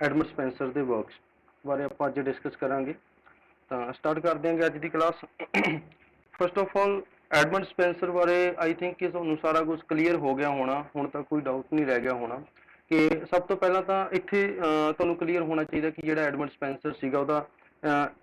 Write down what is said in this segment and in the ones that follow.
Edmund Spenser के works बारे आप अज डिस्कस करांगे। तो स्टार्ट कर देंगे अज की class. First of all Edmund Spenser बारे आई थिंक कि तुहानूं सारा कुछ क्लीयर हो गया होना, हुण तक कोई डाउट नहीं रह गया होना कि सब तो पहला तो इत्थे तुहानूं क्लीयर होना चाहिए कि जिहड़ा एडमंड स्पेंसर सीगा उहदा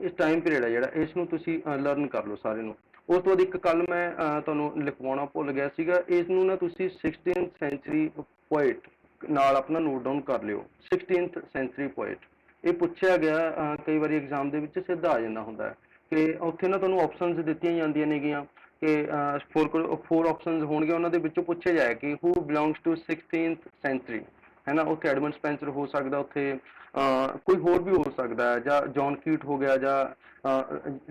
इस टाइम पीरियड है जिहड़ा इसनूं तुसीं लर्न कर लो सारे नूं। उस तो बाद एक कल मैं तुहानूं लिखवाउणा भुल गया सीगा, इसनूं ना तुसीं 16th सेंचुरी पोइट नाल अपना नोट डाउन कर लिओ। 16th सेंचुरी पोइट ये पुछया गया कई बार एग्जाम के सिद्धा आ जाता होंगे कि उत्थे ना तुहानूं ऑप्शनस दित्तियां जांदियां नेगियां कि फोर ऑप्शनस होणगे, उन्हां दे विचों पुछे जाए कि हू बिलोंग्स टू 16th सेंचुरी, है ना। उत्थे एडमंड स्पेंसर हो सकता, उत्थे कोई होर भी हो सकता है, जां जॉन कीट हो गया, जां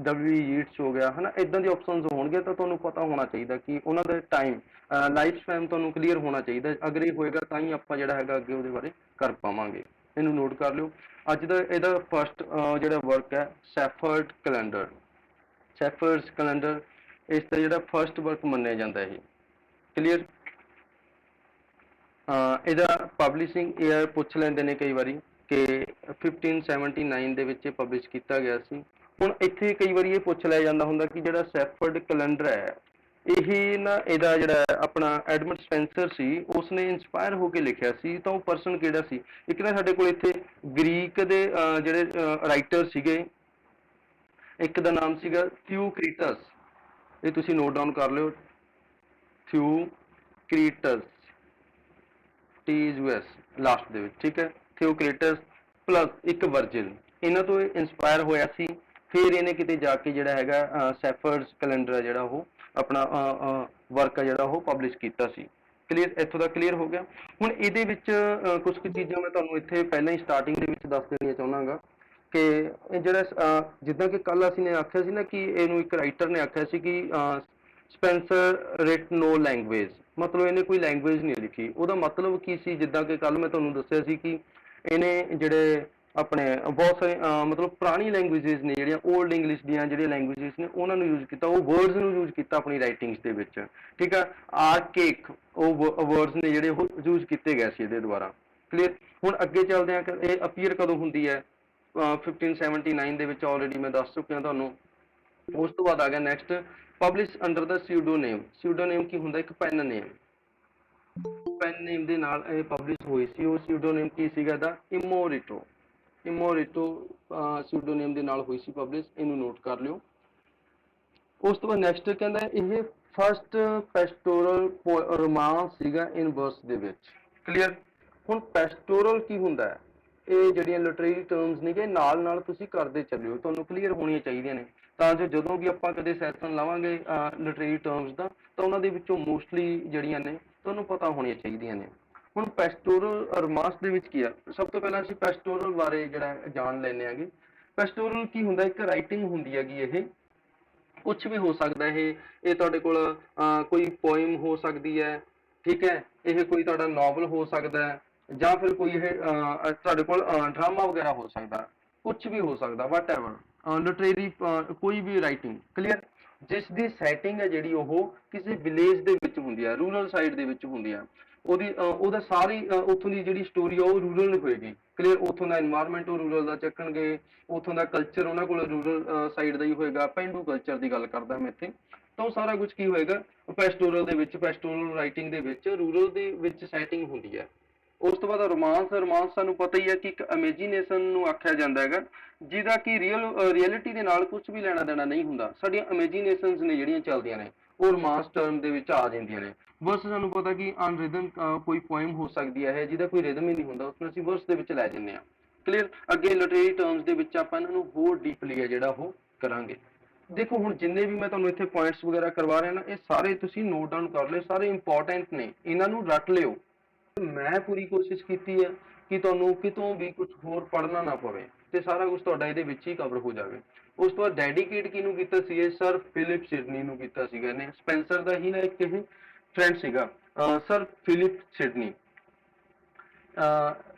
डब्ल्यू यीट्स हो गया, है ना। इदां दे ऑप्शनस होणगे तो तुहानूं पता होना चाहिए कि उन्हां दा टाइम लाइफ स्पैन तुहानूं क्लीयर होना चाहिए। अगर ये होएगा तां ही आपां जिहड़ा हैगा अगे उहदे बारे कर पावांगे। इहनूं नोट कर लिओ। अज दा इहदा फस्ट जिहड़ा वर्क है सैफर्ड कैलेंडर, सैफर्ड्स कैलेंडर इसका जिहड़ा फस्ट वर्क मन्निया जाता है। क्लीयर। ਇਹਦਾ ਪਬਲਿਸ਼ਿੰਗ ईयर ਪੁੱਛ ਲੈਂਦੇ ਨੇ ਕਈ ਵਾਰੀ ਕਿ 1579 ਦੇ ਵਿੱਚ ਪਬਲਿਸ਼ ਕੀਤਾ ਗਿਆ ਸੀ। ਹੁਣ ਇੱਥੇ ਕਈ ਵਾਰੀ ਇਹ ਪੁੱਛ ਲਿਆ ਜਾਂਦਾ ਹੁੰਦਾ ਕਿ ਜਿਹੜਾ ਸੈਫਰਡ ਕੈਲੰਡਰ ਹੈ ਇਹ ਨਾ ਇਹਦਾ ਜਿਹੜਾ ਆਪਣਾ ਐਡਮੰਡ ਸਪੈਂਸਰ ਸੀ ਉਸਨੇ ਇੰਸਪਾਇਰ ਹੋ ਕੇ ਲਿਖਿਆ ਸੀ। ਤਾਂ ਉਹ ਪਰਸਨ ਕਿਹੜਾ ਸੀ? ਇੱਕ ਨਾ ਸਾਡੇ ਕੋਲ ਇੱਥੇ ਗ੍ਰੀਕ ਦੇ ਜਿਹੜੇ ਰਾਈਟਰ ਸੀਗੇ, ਇੱਕ ਦਾ ਨਾਮ ਸੀਗਾ ਥਿਊਕ੍ਰੀਟਸ, ਇਹ ਤੁਸੀਂ ਨੋਟ ਡਾਊਨ ਕਰ ਲਿਓ। ਥਿਊਕ੍ਰੀਟਸ TUS लास्ट ਦੇ ਵਿੱਚ, ठीक है। थियोक्रेटस प्लस एक वर्जिल, इन्हां ਤੋਂ इंस्पायर होया सी। फिर इन्हें किते जाके जिहड़ा हैगा सैफर्ड्स कैलेंडर है जिहड़ा ਉਹ अपना वर्क है जिहड़ा ਉਹ पब्लिश कीता सी। क्लीयर, इत्थों तक क्लीयर हो गया। ਹੁਣ ਇਹਦੇ ਵਿੱਚ ਕੁਝ ਕੁ ਚੀਜ਼ਾਂ ਮੈਂ ਤੁਹਾਨੂੰ ਇੱਥੇ ਪਹਿਲਾਂ ਹੀ ਸਟਾਰਟਿੰਗ ਦੇ ਵਿੱਚ ਦੱਸ ਦੇਣੀਆਂ ਚਾਹੁੰਦਾਗਾ ਕਿ ਇਹ ਜਿਹੜਾ ਜਿੱਦਾਂ ਕਿ ਕੱਲ ਅਸੀਂ ਨੇ ਆਖਿਆ ਸੀ ਨਾ ਕਿ ਇਹਨੂੰ ਇੱਕ ਰਾਈਟਰ ਨੇ ਆਖਿਆ ਸੀ ਕਿ ਸਪੈਂਸਰ ਰਿਟ ਨੋ ਲੈਂਗੁਏਜ, मतलब इन्हें कोई लैंगुएज नहीं लिखी। ਉਹਦਾ मतलब की सी जिद्दां कि कल मैं तुहानूं दस्सिया सी कि इन्हें जिहड़े अपने बहुत सारे मतलब पुरानी लैंगुएजेस ने जिहड़ियां ओल्ड इंग्लिश दीयां जिहड़ियां लैंगुएजेस ने उन्हां नूं यूज कीता, वो वर्ड्स नूं यूज कीता अपनी राइटिंग्स दे विच, ठीक है। आर्केक वो वर्ड्स ने जिहड़े ਉਹ यूज कीते गए सी ਇਹਦੇ ਦੁਆਰਾ। क्लीयर। ਹੁਣ ਅੱਗੇ ਚੱਲਦੇ ਹਾਂ कि ਇਹ अपीयर कदों ਹੁੰਦੀ है 1579 ਦੇ ਵਿੱਚ ਆਲਰੇਡੀ मैं दस चुकिया ਤੁਹਾਨੂੰ। ਉਸ ਤੋਂ ਬਾਅਦ ਆ ਗਿਆ ਨੈਕਸਟ ਪਬਲਿਸ਼ ਅੰਡਰ ਦਾ ਸਿਊਡੋਨੇਮ। ਸਿਊਡੋਨੇਮ ਕੀ ਹੁੰਦਾ? ਇੱਕ ਪੈਨ ਨੇਮ, ਪੈਨ ਨੇਮ ਦੇ ਨਾਲ ਇਹ ਪਬਲਿਸ਼ ਹੋਈ ਸੀ। ਉਹ ਸਿਊਡੋਨੇਮ ਕੀ ਸੀਗਾ ਦਾ? ਇਮੋਰਿਟੋ। ਇਮੋਰਿਟੋ ਸਿਊਡੋਨੇਮ ਦੇ ਨਾਲ ਹੋਈ ਸੀ ਪਬਲਿਸ਼, ਇਹਨੂੰ ਨੋਟ ਕਰ ਲਿਓ। ਉਸ ਤੋਂ ਬਾਅਦ ਨੈਕਸਟ ਕਹਿੰਦਾ ਇਹ ਫਸਟ ਪੈਸਟੋਰਲ ਰੋਮਾਂਸ ਸੀਗਾ ਇਨ ਵਰਸ ਦੇ ਵਿੱਚ। ਕਲੀਅਰ। ਹੁਣ ਪੈਸਟੋਰਲ ਕੀ ਹੁੰਦਾ ਹੈ? ਇਹ ਜਿਹੜੀਆਂ ਲਿਟਰੇਰੀ ਟਰਮਸ ਨੇ ਨਾਲ ਨਾਲ ਤੁਸੀਂ ਕਰਦੇ ਚੱਲਿਓ, ਤੁਹਾਨੂੰ ਕਲੀਅਰ ਹੋਣੀਆਂ ਚਾਹੀਦੀਆਂ ਨੇ ਤਾਂ ਜੋ ਜਦੋਂ ਵੀ ਆਪਾਂ ਕਦੇ ਸੈਸ਼ਨ ਲਾਵਾਂਗੇ ਲਿਟਰੇਰੀ ਟਰਮਸ ਦਾ ਤਾਂ ਉਹਨਾਂ ਦੇ ਵਿੱਚੋਂ ਮੋਸਟਲੀ ਜਿਹੜੀਆਂ ਨੇ ਤੁਹਾਨੂੰ ਪਤਾ ਹੋਣੀਆਂ ਚਾਹੀਦੀਆਂ ਨੇ। ਹੁਣ ਪੈਸਟੋਰਲ ਰੋਮਾਂਸ ਦੇ ਵਿੱਚ ਕੀ ਆ? ਸਭ ਤੋਂ ਪਹਿਲਾਂ ਅਸੀਂ ਪੈਸਟੋਰਲ ਬਾਰੇ ਜਿਹੜਾ ਜਾਣ ਲੈਂਦੇ ਆਂਗੇ। ਪੈਸਟੋਰਲ ਕੀ ਹੁੰਦਾ? ਇੱਕ ਰਾਈਟਿੰਗ ਹੁੰਦੀ ਹੈਗੀ, ਇਹ ਕੁਛ ਵੀ ਹੋ ਸਕਦਾ। ਇਹ ਤੁਹਾਡੇ ਕੋਲ ਕੋਈ ਪੋਇਮ ਹੋ ਸਕਦੀ ਹੈ, ਠੀਕ ਹੈ। ਇਹ ਕੋਈ ਤੁਹਾਡਾ ਨੋਵਲ ਹੋ ਸਕਦਾ ਹੈ ਜਾਂ ਫਿਰ ਕੋਈ ਇਹ ਤੁਹਾਡੇ ਕੋਲ ਡਰਾਮਾ ਵਗੈਰਾ ਹੋ ਸਕਦਾ, ਕੁਛ ਵੀ ਹੋ ਸਕਦਾ, ਵਟ ਐਵਰ ਲਿਟਰੇਰੀ ਕੋਈ ਵੀ ਰਾਈਟਿੰਗ। ਕਲੀਅਰ। ਜਿਸ ਦੀ ਸੈਟਿੰਗ ਹੈ ਜਿਹੜੀ ਉਹ ਕਿਸੇ ਵਿਲੇਜ ਦੇ ਵਿੱਚ ਹੁੰਦੀ ਹੈ, ਰੂਰਲ ਸਾਈਡ ਦੇ ਵਿੱਚ ਹੁੰਦੀ ਆ। ਉਹਦਾ ਸਾਰੀ ਉੱਥੋਂ ਦੀ ਜਿਹੜੀ ਸਟੋਰੀ ਆ ਉਹ ਰੂਰਲ ਹੋਏਗੀ। ਕਲੀਅਰ। ਉੱਥੋਂ ਦਾ ਇਨਵਾਇਰਮੈਂਟ ਉਹ ਰੂਰਲ ਦਾ ਚੱਕਣਗੇ, ਉੱਥੋਂ ਦਾ ਕਲਚਰ ਉਹਨਾਂ ਕੋਲ ਰੂਰਲ ਸਾਈਡ ਦਾ ਹੀ ਹੋਏਗਾ। ਪੇਂਡੂ ਕਲਚਰ ਦੀ ਗੱਲ ਕਰਦਾ ਮੈਂ ਇੱਥੇ। ਤਾਂ ਉਹ ਸਾਰਾ ਕੁਝ ਕੀ ਹੋਏਗਾ ਪੈਸਟੋਰਲ ਦੇ ਵਿੱਚ, ਪੈਸਟੋਰਲ ਰਾਈਟਿੰਗ ਦੇ ਵਿੱਚ ਰੂਰਲ ਦੇ ਵਿੱਚ ਸੈਟਿੰਗ ਹੁੰਦੀ ਹੈ। ਉਸ ਤੋਂ ਬਾਅਦ ਰੋਮਾਂਸ। ਰੋਮਾਂਸ ਸਾਨੂੰ ਪਤਾ ਹੀ ਹੈ ਕਿ ਇੱਕ ਇਮੇਜਿਨੇਸ਼ਨ ਨੂੰ ਆਖਿਆ ਜਾਂਦਾ ਹੈਗਾ, ਜਿਹਦਾ ਕਿ ਰਿਐਲਿਟੀ ਦੇ ਨਾਲ ਕੁਝ ਵੀ ਲੈਣਾ ਦੇਣਾ ਨਹੀਂ ਹੁੰਦਾ। ਸਾਡੀਆਂ ਇਮੇਜਿਨੇਸ਼ਨਸ ਨੇ ਜਿਹੜੀਆਂ ਚੱਲਦੀਆਂ ਨੇ ਉਹ ਰੋਮਾਂਸ ਟਰਮ ਦੇ ਵਿੱਚ ਆ ਜਾਂਦੀਆਂ ਨੇ। ਵਰਸ ਸਾਨੂੰ ਪਤਾ ਕਿ ਅਨਰਿਦਮ ਕੋਈ ਪੋਇਮ ਹੋ ਸਕਦੀ ਹੈ ਜਿਹਦਾ ਕੋਈ ਰਿਦਮ ਹੀ ਨਹੀਂ ਹੁੰਦਾ, ਉਸਨੂੰ ਅਸੀਂ ਵਰਸ ਦੇ ਵਿੱਚ ਲੈ ਜਾਂਦੇ ਹਾਂ। ਕਲੀਅਰ। ਅੱਗੇ ਲਿਟਰੇਰੀ ਟਰਮਸ ਦੇ ਵਿੱਚ ਆਪਾਂ ਇਹਨਾਂ ਨੂੰ ਹੋਰ ਡੀਪਲੀ ਹੈ ਜਿਹੜਾ ਉਹ ਕਰਾਂਗੇ। ਦੇਖੋ ਹੁਣ ਜਿੰਨੇ ਵੀ ਮੈਂ ਤੁਹਾਨੂੰ ਇੱਥੇ ਪੁਆਇੰਟਸ ਵਗੈਰਾ ਕਰਵਾ ਰਿਹਾ ਨਾ ਇਹ ਸਾਰੇ ਤੁਸੀਂ ਨੋਟ ਡਾਊਨ ਕਰ ਲਿਓ, ਸਾਰੇ ਇੰਪੋਰਟੈਂਟ ਨੇ, ਇਹਨਾਂ ਨੂੰ ਰੱਟ ਲਿਓ। ਮੈਂ ਪੂਰੀ ਕੋਸ਼ਿਸ਼ ਕੀਤੀ ਹੈ ਕਿ ਤੁਹਾਨੂੰ ਕਿਤੋਂ ਵੀ ਕੁਝ ਹੋਰ ਪੜ੍ਹਨਾ ਨਾ ਪਵੇ ਤੇ ਸਾਰਾ ਕੁਝ ਤੁਹਾਡਾ ਇਹਦੇ ਵਿੱਚ ਹੀ ਕਵਰ ਹੋ ਜਾਵੇ। ਉਸ ਤੋਂ ਬਾਅਦ ਡੈਡੀਕੇਟ ਕਿਹਨੂੰ ਕੀਤਾ ਸੀ? ਇਹ ਸਰ ਫਿਲਿਪ ਸਿਡਨੀ ਨੂੰ ਕੀਤਾ ਸੀਗਾ ਇਹਨੇ। ਸਪੈਂਸਰ ਦਾ ਹੀ ਨਾ ਇੱਕ ਇਹ ਫਰੈਂਡ ਸੀਗਾ ਸਰ ਫਿਲਿਪ ਸਿਡਨੀ।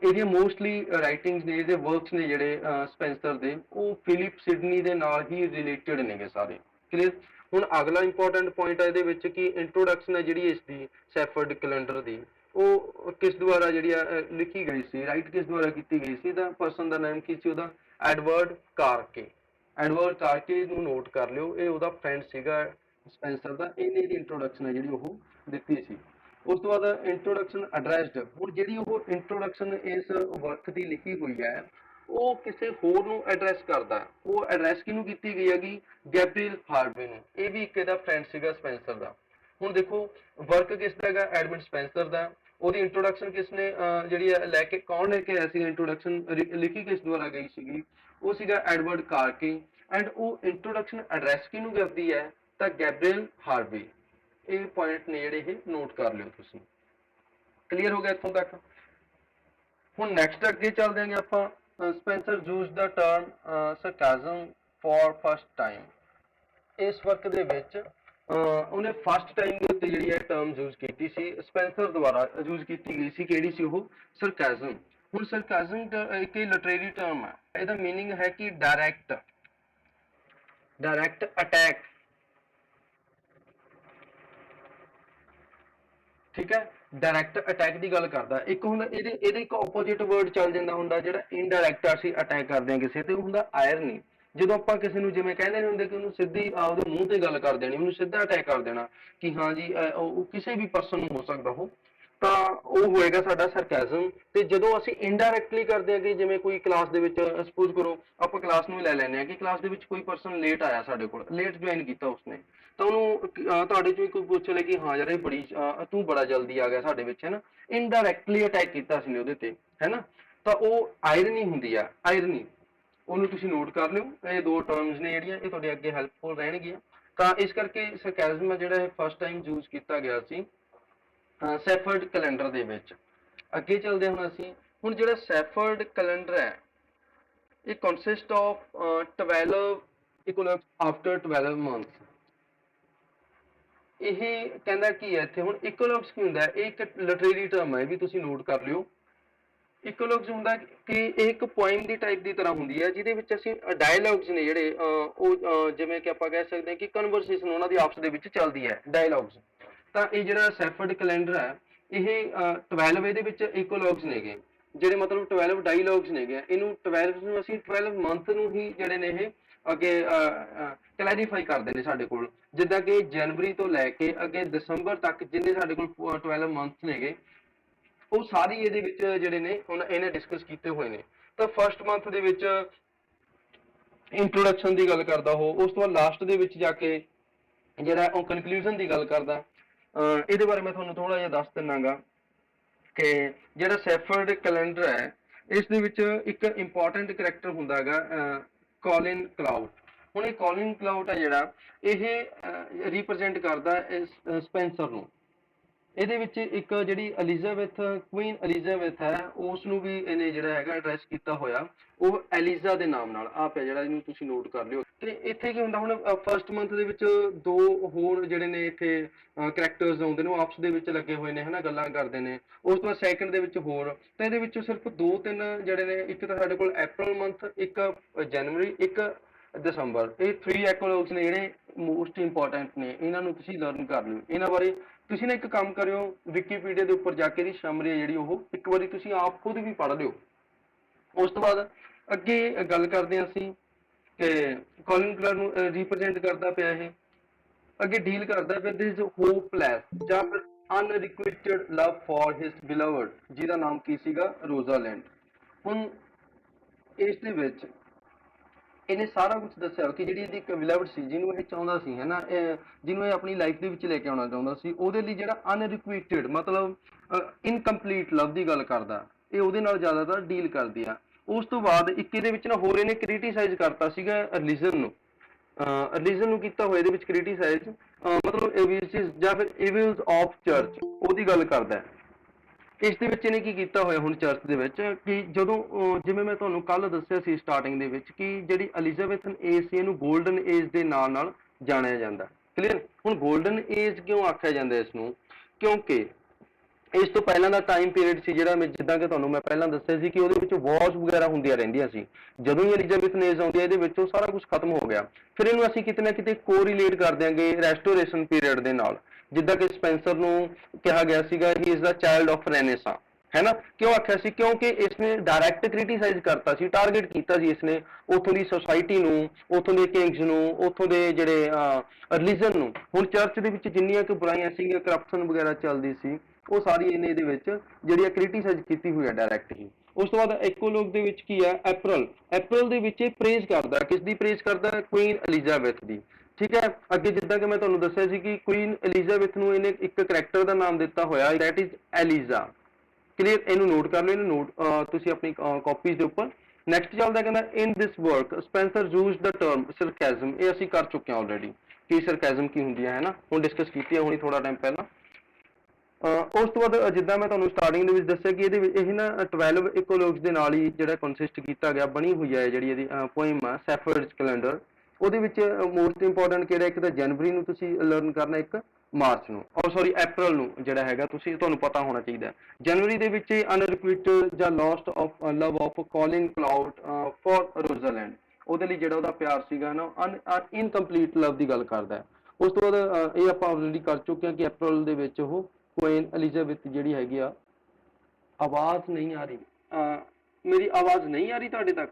ਇਹਦੀਆਂ ਮੋਸਟਲੀ ਰਾਈਟਿੰਗਸ ਨੇ, ਇਹਦੇ ਵਰਕਸ ਨੇ ਜਿਹੜੇ ਸਪੈਂਸਰ ਦੇ, ਉਹ ਫਿਲਿਪ ਸਿਡਨੀ ਦੇ ਨਾਲ ਹੀ ਰਿਲੇਟਡ ਨੇਗੇ ਸਾਰੇ। ਕਲੀਅਰ। ਹੁਣ ਅਗਲਾ ਇੰਪੋਰਟੈਂਟ ਪੁਆਇੰਟ ਹੈ ਇਹਦੇ ਵਿੱਚ ਕਿ ਇੰਟਰੋਡਕਸ਼ਨ ਹੈ ਜਿਹੜੀ ਇਸ ਦੀ ਸੈਫਰਡ ਕੈਲੰਡਰ ਦੀ, ਉਹ ਕਿਸ ਦੁਆਰਾ ਜਿਹੜੀ ਆ ਲਿਖੀ ਗਈ ਸੀ, ਰਾਈਟ ਕਿਸ ਦੁਆਰਾ ਕੀਤੀ ਗਈ ਸੀ? ਤਾਂ ਪਰਸਨ ਦਾ ਨਾਮ ਕੀ ਸੀ ਉਹਦਾ? ਐਡਵਰਡ ਕਾਰਕੇ। ਐਡਵਰਡ ਕਾਰਕੇ ਨੂੰ ਨੋਟ ਕਰ ਲਿਓ, ਇਹ ਉਹਦਾ ਫਰੈਂਡ ਸੀਗਾ ਸਪੈਂਸਰ ਦਾ। ਇਹਨੇ ਇਹਦੀ ਇੰਟਰੋਡਕਸ਼ਨ ਹੈ ਜਿਹੜੀ ਉਹ ਦਿੱਤੀ ਸੀ। ਉਸ ਤੋਂ ਬਾਅਦ ਇੰਟਰੋਡਕਸ਼ਨ ਐਡਰੈਸਡ। ਹੁਣ ਜਿਹੜੀ ਉਹ ਇੰਟਰੋਡਕਸ਼ਨ ਇਸ ਵਰਕ ਦੀ ਲਿਖੀ ਹੋਈ ਹੈ ਉਹ ਕਿਸੇ ਹੋਰ ਨੂੰ ਐਡਰੈਸ ਕਰਦਾ। ਉਹ ਐਡਰੈਸ ਕਿਹਨੂੰ ਕੀਤੀ ਗਈ ਹੈਗੀ? ਗੈਬਰੀਅਲ ਹਾਰਵੇ ਨੂੰ। ਇਹ ਵੀ ਇੱਕ ਇਹਦਾ ਫਰੈਂਡ ਸੀਗਾ ਸਪੈਂਸਰ ਦਾ। ਹੁਣ ਦੇਖੋ ਵਰਕ ਕਿਸ ਦਾ ਹੈਗਾ? ਐਡਮੰਡ ਸਪੈਂਸਰ ਦਾ। ਉਹਦੀ ਇੰਟਰੋਡਕਸ਼ਨ ਕਿਸ ਨੇ ਜਿਹੜੀ ਲੈ ਕੇ, ਕੌਣ ਲੈ ਕੇ ਆਇਆ ਸੀ ਇੰਟਰੋਡਕਸ਼ਨ? ਲਿਖੀ ਕਿਸ ਦੁਆਰਾ ਗਈ ਸੀਗੀ? ਉਹ ਸੀਗਾ ਐਡਵਰਡ ਕਾਰਕੇ। ਐਂਡ ਉਹ ਇੰਟਰੋਡਕਸ਼ਨ ਐਡਰੈਸ ਕਿਹਨੂੰ ਕਰਦੀ ਹੈ? ਤਾਂ ਗੈਬਰੀਅਲ ਹਾਰਵੇ। ਇਹ ਪੁਆਇੰਟ ਨੇ ਜਿਹੜੇ ਇਹ ਨੋਟ ਕਰ ਲਿਓ ਤੁਸੀਂ। ਕਲੀਅਰ ਹੋ ਗਿਆ ਇੱਥੋਂ ਤੱਕ? ਹੁਣ ਨੈਕਸਟ ਅੱਗੇ ਚੱਲਦੇ ਆਂਗੇ ਆਪਾਂ। Spencer used the term sarcasm for first time. ਇਸ ਵਰਕ ਦੇ ਵਿੱਚ ਉਹਨੇ ਫਸਟ ਟਾਈਮ ਦੇ ਉੱਤੇ ਜਿਹੜੀ ਹੈ ਟਰਮ ਯੂਜ਼ ਕੀਤੀ ਸੀ, ਸਪੈਂਸਰ ਦੁਆਰਾ ਯੂਜ਼ ਕੀਤੀ ਗਈ ਸੀ। ਕਿਹੜੀ ਸੀ ਉਹ? ਸਰਕਾਜ਼ਮ। ਹੁਣ ਸਰਕਾਜ਼ਮ ਇੱਕ ਲਿਟਰੇਰੀ ਟਰਮ ਹੈ। ਇਹਦਾ ਮੀਨਿੰਗ ਹੈ ਕਿ ਡਾਇਰੈਕਟ ਅਟੈਕ। ਠੀਕ ਹੈ, ਡਾਇਰੈਕਟ ਅਟੈਕ ਦੀ ਗੱਲ ਕਰਦਾ। ਇੱਕ ਹੁੰਦਾ ਇਹਦੇ ਇੱਕ ਆਪੋਜੀਟ ਵਰਡ ਚੱਲ ਜਾਂਦਾ ਹੁੰਦਾ ਜਿਹੜਾ ਇਨਡਾਇਰੈਕਟ ਅਸੀਂ ਅਟੈਕ ਕਰਦੇ ਹਾਂ ਕਿਸੇ ਤੇ, ਉਹ ਹੁੰਦਾ ਆਇਰਨੀ। ਜਦੋਂ ਆਪਾਂ ਕਿਸੇ ਨੂੰ ਜਿਵੇਂ ਕਹਿੰਦੇ ਨੇ ਹੁੰਦੇ ਕਿ ਉਹਨੂੰ ਸਿੱਧੀ ਉਹਦੇ ਮੂੰਹ ਤੇ ਗੱਲ ਕਰ ਦੇਣੀ, ਉਹਨੂੰ ਸਿੱਧਾ ਅਟੈਕ ਕਰ ਦੇਣਾ ਕਿ ਹਾਂ ਜੀ ਉਹ ਕਿਸੇ ਵੀ ਪਰਸਨ ਨੂੰ ਹੋ ਸਕਦਾ ਉਹ, ਤਾਂ ਉਹ ਹੋਏਗਾ ਸਾਡਾ ਸਰਕੈਜ਼ਮ। ਤੇ ਜਦੋਂ ਅਸੀਂ ਇਨਡਾਇਰੈਕਟਲੀ ਕਰਦੇ ਹਾਂ ਕਿ ਜਿਵੇਂ ਕੋਈ ਕਲਾਸ ਦੇ ਵਿੱਚ, ਸਪੋਜ਼ ਕਰੋ ਆਪਾਂ ਕਲਾਸ ਨੂੰ ਲੈ ਲੈਂਦੇ ਹਾਂ ਕਿ ਕਲਾਸ ਦੇ ਵਿੱਚ ਕੋਈ ਪਰਸਨ ਲੇਟ ਆਇਆ, ਸਾਡੇ ਕੋਲ ਲੇਟ ਜੁਆਇਨ ਕੀਤਾ ਉਸਨੇ, ਤਾਂ ਉਹਨੂੰ ਤੁਹਾਡੇ ਚੋਂ ਕੋਈ ਪੁੱਛ ਲੈ ਕਿ ਹਾਂ ਯਾਰ ਇਹ ਬੜੀ ਤੂੰ ਬੜਾ ਜਲਦੀ ਆ ਗਿਆ ਸਾਡੇ ਵਿੱਚ, ਹੈ ਨਾ। ਇਨਡਾਇਰੈਕਟਲੀ ਅਟੈਕ ਕੀਤਾ ਸੀ ਉਹਦੇ ਤੇ, ਹੈ ਨਾ। ਤਾਂ ਉਹ ਆਇਰਨੀ ਹੁੰਦੀ ਆ, ਆਇਰਨੀ। ਉਹਨੂੰ ਤੁਸੀਂ ਨੋਟ ਕਰ ਲਿਓ। ਇਹ ਦੋ ਟਰਮਸ ਨੇ ਜਿਹੜੀਆਂ ਇਹ ਤੁਹਾਡੇ ਅੱਗੇ ਹੈਲਪਫੁਲ ਰਹਿਣਗੀਆਂ। ਤਾਂ ਇਸ ਕਰਕੇ ਸਰਕੈਜ਼ਮ ਜਿਹੜਾ ਫਸਟ ਟਾਈਮ ਯੂਜ਼ ਕੀਤਾ ਗਿਆ ਸੀ ਸੈਫਰਡ ਕੈਲੰਡਰ ਦੇ ਵਿੱਚ। ਅੱਗੇ ਚੱਲਦੇ ਹੁਣ ਅਸੀਂ। ਹੁਣ ਜਿਹੜਾ ਸੈਫਰਡ ਕੈਲੰਡਰ ਹੈ ਇਹ ਕੰਸਿਸਟ ਆਫ 12 ਇਕੁਇਨੋਕਸ ਆਫਟਰ 12 ਮੰਥਸ। ਇਹ ਕਹਿੰਦਾ ਕੀ ਹੈ ਇੱਥੇ? ਹੁਣ ਇਕੁਇਨੋਕਸ ਕੀ ਹੁੰਦਾ? ਇਹ ਇੱਕ ਲਿਟਰੇਰੀ ਟਰਮ ਹੈ, ਵੀ ਤੁਸੀਂ ਨੋਟ ਕਰ ਲਿਓ। ਇਕੋਲੋਗਸ ਹੁੰਦਾ ਕਿ ਇਹ ਇੱਕ ਪੋਇਮ ਦੀ ਟਾਈਪ ਦੀ ਤਰ੍ਹਾਂ ਹੁੰਦੀ ਹੈ ਜਿਹਦੇ ਵਿੱਚ ਅਸੀਂ ਡਾਇਲੌਗਸ ਨੇ ਜਿਹੜੇ ਉਹ ਜਿਵੇਂ ਕਿ ਆਪਾਂ ਕਹਿ ਸਕਦੇ ਹਾਂ ਕਿ ਕਨਵਰਸੇਸ਼ਨ ਉਹਨਾਂ ਦੀ ਆਪਸ ਦੇ ਵਿੱਚ ਚੱਲਦੀ ਹੈ, ਡਾਇਲੌਗਸ। ਤਾਂ ਇਹ ਜਿਹੜਾ ਸੈਫਰਡ ਕੈਲੰਡਰ ਹੈ ਇਹ 12 ਇਹਦੇ ਵਿੱਚ ਇਕੋਲੋਗਸ ਨੇਗੇ, ਜਿਹੜੇ ਮਤਲਬ 12 ਡਾਇਲੌਗਸ ਨੇਗੇ। ਇਹਨੂੰ 12 ਨੂੰ ਅਸੀਂ 12 ਮੰਥ ਨੂੰ ਹੀ ਜਿਹੜੇ ਨੇ ਇਹ ਅੱਗੇ ਕਲੈਰੀਫਾਈ ਕਰਦੇ ਨੇ ਸਾਡੇ ਕੋਲ। ਜਿੱਦਾਂ ਕਿ ਜਨਵਰੀ ਤੋਂ ਲੈ ਕੇ ਅੱਗੇ ਦਸੰਬਰ ਤੱਕ ਜਿੰਨੇ ਸਾਡੇ ਕੋਲ 12 ਮੰਥ ਨੇਗੇ ਉਹ ਸਾਰੀ ਇਹਦੇ ਵਿੱਚ ਜਿਹੜੇ ਨੇ ਹੁਣ ਇਹਨੇ ਡਿਸਕਸ ਕੀਤੇ ਹੋਏ ਨੇ। ਤਾਂ ਫਸਟ ਮੰਥ ਦੇ ਵਿੱਚ ਇੰਟਰੋਡਕਸ਼ਨ ਦੀ ਗੱਲ ਕਰਦਾ ਉਹ, ਉਸ ਤੋਂ ਬਾਅਦ ਲਾਸਟ ਦੇ ਵਿੱਚ ਜਾ ਕੇ ਜਿਹੜਾ ਉਹ ਕਨਕਲੂਜਨ ਦੀ ਗੱਲ ਕਰਦਾ। ਇਹਦੇ ਬਾਰੇ ਮੈਂ ਤੁਹਾਨੂੰ ਥੋੜਾ ਜਿਹਾ ਦੱਸ ਦਿੰਨਾਗਾ ਕਿ ਜਿਹੜਾ ਸੈਫਰਡ ਕੈਲੰਡਰ ਹੈ ਇਸ ਦੇ ਵਿੱਚ ਇੱਕ ਇੰਪੋਰਟੈਂਟ ਕਰੈਕਟਰ ਹੁੰਦਾ ਹੈਗਾ ਕੋਲਿਨ ਕਲਾਊਡ। ਹੁਣ ਇਹ ਕੋਲਿਨ ਕਲਾਊਡ ਹੈ ਜਿਹੜਾ ਇਹ ਰਿਪਰੈਜ਼ੈਂਟ ਕਰਦਾ ਸਪੈਂਸਰ ਨੂੰ। ਇਹਦੇ ਵਿੱਚ ਇੱਕ ਜਿਹੜੀ ਐਲਿਜ਼ਾਬੈਥ, ਕੁਈਨ ਐਲਿਜ਼ਾਬੈਥ ਹੈ, ਉਸ ਨੂੰ ਵੀ ਇਹਨੇ ਜਿਹੜਾ ਹੈਗਾ ਐਡਰੈਸ ਕੀਤਾ ਹੋਇਆ, ਉਹ ਐਲਿਜ਼ਾ ਦੇ ਨਾਮ ਨਾਲ। ਆਪ ਹੈ ਜਿਹੜਾ ਇਹਨੂੰ ਤੁਸੀਂ ਨੋਟ ਕਰ ਲਿਓ। ਤੇ ਇੱਥੇ ਕੀ ਹੁੰਦਾ? ਹੁਣ ਫਸਟ ਮੰਥ ਦੇ ਵਿੱਚ ਦੋ ਹੋਰ ਜਿਹੜੇ ਨੇ ਇੱਥੇ ਕਰੈਕਟਰਸ ਆਉਂਦੇ ਨੇ, ਉਹ ਆਪਸ ਦੇ ਵਿੱਚ ਲੱਗੇ ਹੋਏ ਨੇ, ਹਨਾ, ਗੱਲਾਂ ਕਰਦੇ ਨੇ। ਉਸ ਤੋਂ ਬਾਅਦ ਸੈਕਿੰਡ ਦੇ ਵਿੱਚ ਹੋਰ, ਤਾਂ ਇਹਦੇ ਵਿੱਚ ਸਿਰਫ 2-3 ਜਿਹੜੇ ਨੇ, ਇੱਕ ਤਾਂ ਸਾਡੇ ਕੋਲ ਅਪ੍ਰੈਲ ਮੰਥ, ਇੱਕ ਜਨਵਰੀ, ਇੱਕ ਦਸੰਬਰ। ਇਹ 3 ਐਕੋਲੋਗਸ ਨੇ ਜਿਹੜੇ ਮੋਸਟ ਇੰਪੋਰਟੈਂਟ ਨੇ, ਇਹਨਾਂ ਨੂੰ ਤੁਸੀਂ ਲਰਨ ਕਰ ਲਿਓ। ਇਹਨਾਂ ਬਾਰੇ ਤੁਸੀਂ ਨਾ ਇੱਕ ਕੰਮ ਕਰਿਓ, ਵਿਕੀਪੀਡੀਆ ਦੇ ਉੱਪਰ ਜਾ ਕੇ ਦੀ ਸਮਰੀ ਹੈ ਜਿਹੜੀ ਉਹ ਇੱਕ ਵਾਰੀ ਤੁਸੀਂ ਆਪ ਖੁਦ ਵੀ ਪੜ੍ਹ ਲਿਓ। ਉਸ ਤੋਂ ਬਾਅਦ ਅੱਗੇ ਗੱਲ ਕਰਦੇ ਹਾਂ ਅਸੀਂ ਕਿ ਕੋਲਿਨ ਕਲਰ ਨੂੰ ਰਿਪਰੈਜ਼ੈਂਟ ਕਰਦਾ ਪਿਆ ਇਹ, ਅੱਗੇ ਡੀਲ ਕਰਦਾ ਪਿਆ ਦਿਸ ਹੋਪਲੈਸ ਜਾਂ ਫਿਰ ਅਨਰਿਕੁਇਟਡ ਲਵ ਫॉर ਹਿਸ ਬਿਲਵਡ, ਜਿਹਦਾ ਨਾਮ ਕੀ ਸੀਗਾ? ਰੋਜ਼ਾਲੈਂਡ। ਹੁਣ ਇਸ ਦੇ ਵਿੱਚ ਇਹਨੇ ਸਾਰਾ ਕੁਝ ਦੱਸਿਆ ਕਿ ਜਿਹੜੀ ਇਹਦੀ ਇੱਕ ਬਿਲਵਡ ਸੀ, ਜਿਹਨੂੰ ਇਹ ਚਾਹੁੰਦਾ ਸੀ, ਹੈ ਨਾ, ਜਿਹਨੂੰ ਇਹ ਆਪਣੀ ਲਾਈਫ ਦੇ ਵਿੱਚ ਲੈ ਕੇ ਆਉਣਾ ਚਾਹੁੰਦਾ ਸੀ, ਉਹਦੇ ਲਈ ਜਿਹੜਾ ਅਨਰਿਕੁਇਟਡ ਮਤਲਬ ਇਨਕੰਪਲੀਟ ਲਵ ਦੀ ਗੱਲ ਕਰਦਾ, ਇਹ ਉਹਦੇ ਨਾਲ ਜ਼ਿਆਦਾਤਰ ਡੀਲ ਕਰਦੀ ਆ। ਉਸ ਤੋਂ ਬਾਅਦ ਇੱਕ ਇਹਦੇ ਵਿੱਚ ਨਾ ਹੋਰ ਇਹਨੇ ਕ੍ਰਿਟੀਸਾਈਜ਼ ਕਰਤਾ ਸੀਗਾ ਰਿਲੀਜਨ ਨੂੰ। ਰਿਲੀਜਨ ਨੂੰ ਕੀਤਾ ਹੋਇਆ ਇਹਦੇ ਵਿੱਚ ਕ੍ਰਿਟੀਸਾਈਜ਼, ਮਤਲਬ ਏਵਿਲਸ ਜਾਂ ਫਿਰ ਏਵਿਲਸ ਆਫ ਚਰਚ, ਉਹਦੀ ਗੱਲ ਕਰਦਾ ਹੈ। ਇਸ ਦੇ ਵਿੱਚ ਇਹਨੇ ਕੀ ਕੀਤਾ ਹੋਇਆ ਹੁਣ ਚਰਚ ਦੇ ਵਿੱਚ ਕਿ ਜਦੋਂ ਜਿਵੇਂ ਮੈਂ ਤੁਹਾਨੂੰ ਕੱਲ ਦੱਸਿਆ ਸੀ ਸਟਾਰਟਿੰਗ ਦੇ ਵਿੱਚ ਕਿ ਜਿਹੜੀ ਐਲਿਜ਼ਾਬੈਥਨ ਏਜ ਸੀ ਇਹਨੂੰ ਗੋਲਡਨ ਏਜ ਦੇ ਨਾਂ ਨਾਲ ਜਾਣਿਆ ਜਾਂਦਾ। ਕਲੀਅਰ? ਹੁਣ ਗੋਲਡਨ ਏਜ ਕਿਉਂ ਆਖਿਆ ਜਾਂਦਾ ਇਸ ਨੂੰ? ਕਿਉਂਕਿ ਇਸ ਤੋਂ ਪਹਿਲਾਂ ਦਾ ਟਾਈਮ ਪੀਰੀਅਡ ਸੀ ਜਿਹੜਾ ਜਿੱਦਾਂ ਕਿ ਤੁਹਾਨੂੰ ਮੈਂ ਪਹਿਲਾਂ ਦੱਸਿਆ ਸੀ ਕਿ ਉਹਦੇ ਵਿੱਚ ਵਾਰਸ ਵਗੈਰਾ ਹੁੰਦੀਆਂ ਰਹਿੰਦੀਆਂ ਸੀ। ਜਦੋਂ ਹੀ ਐਲਿਜ਼ਾਬੈਥਨ ਏਜ ਆਉਂਦੀ ਹੈ ਇਹਦੇ ਵਿੱਚ ਉਹ ਸਾਰਾ ਕੁਝ ਖਤਮ ਹੋ ਗਿਆ। ਫਿਰ ਇਹਨੂੰ ਅਸੀਂ ਕਿਤੇ ਨਾ ਕਿਤੇ ਕੋਰੀਲੇਟ ਕਰ ਦਿਆਂਗੇ ਰੈਸਟੋਰੇਸ਼ਨ ਪੀਰੀਅਡ ਦੇ ਨਾਲ, ਜਿੱਦਾਂ ਕਿ ਸਪੈਂਸਰ ਨੂੰ ਕਿਹਾ ਗਿਆ ਸੀਗਾ he is the child of Renaissance, है ना। क्यों आख्या सी? क्योंकि इसने डायरैक्ट क्रिटिसाइज करता सी, टारगेट कीता जी इसने उथों दी सोसाइटी नूं, उथों दे किंग्स नूं, उथों दे जिहड़े रिलीजन नूं। हुण चर्च दे विच जिन्नियां कि बुराइयां सीगीआं, करप्शन वगैरह चलदी सी, वो सारी इहने इहदे विच जिहड़ी क्रिटिसाइज कीती हुई है डायरैक्ट ही। उस तो बाद इकोलॉग दे विच की है एप्रल, एप्रल दे विच प्रेज करदा, किस दी प्रेज करदा? क्वीन एलिजाबैथ दी, ठीक है। अगे जिद्दां कि मैं तुहानूं दस्सिया सी कि क्वीन एलिजाबैथ नूं इहने एक करैक्टर दा नाम दित्ता होया, दैट इज एलिजा। क्लीयर, इनू नोट कर लो, इनू नोट तुसी अपनी कॉपीज के उपर। नैक्सट चलता कहना in this work Spencer use the term sarcasm, ये असी कर चुके हैं ऑलरेडी कि सरकैज़म की होंगी है ना, हम डिस्कस की होनी थोड़ा टाइम पहला। उस तो बाद जिद्दां मैं तुहानूं स्टार्टिंग दे विच दस्सिया कि ये ना 12 इकोलॉग्स दे नाल ही जिहड़ा कंसिस्ट कीता गया, बनी हुई है जिहड़ी इहदी पोइम है सैफर्ड्स कैलेंडर। ਉਹਦੇ ਵਿੱਚ ਮੋਸਟ ਇੰਪੋਰਟੈਂਟ ਕਿਹੜਾ? ਇੱਕ ਤਾਂ ਜਨਵਰੀ ਨੂੰ ਤੁਸੀਂ ਲਰਨ ਕਰਨਾ, ਇੱਕ ਮਾਰਚ ਨੂੰ, ਔਰ ਸੌਰੀ ਅਪ੍ਰੈਲ ਨੂੰ ਜਿਹੜਾ ਹੈਗਾ ਤੁਸੀਂ ਤੁਹਾਨੂੰ ਪਤਾ ਹੋਣਾ ਚਾਹੀਦਾ। ਜਨਵਰੀ ਦੇ ਵਿੱਚ ਅਨਰਿਕੁਇਟਡ ਜਾਂ lost of love of Colin Clout for Rosalind, ਉਹਦੇ ਲਈ ਜਿਹੜਾ ਉਹਦਾ ਪਿਆਰ ਸੀਗਾ ਨਾ ਇਨਕੰਪਲੀਟ ਲਵ ਦੀ ਗੱਲ ਕਰਦਾ ਹੈ। ਉਸ ਤੋਂ ਬਾਅਦ ਇਹ ਆਪਾਂ ਆਲਰੇਡੀ ਕਰ ਚੁੱਕੇ ਹਾਂ ਕਿ ਅਪ੍ਰੈਲ ਦੇ ਵਿੱਚ ਉਹ ਕੁਈਨ ਐਲਿਜ਼ਾਬੈਥ ਜਿਹੜੀ ਹੈਗੀ ਆ। ਆਵਾਜ਼ ਨਹੀਂ ਆ ਰਹੀ, ਮੇਰੀ ਆਵਾਜ਼ ਨਹੀਂ ਆ ਰਹੀ ਤੁਹਾਡੇ ਤੱਕ?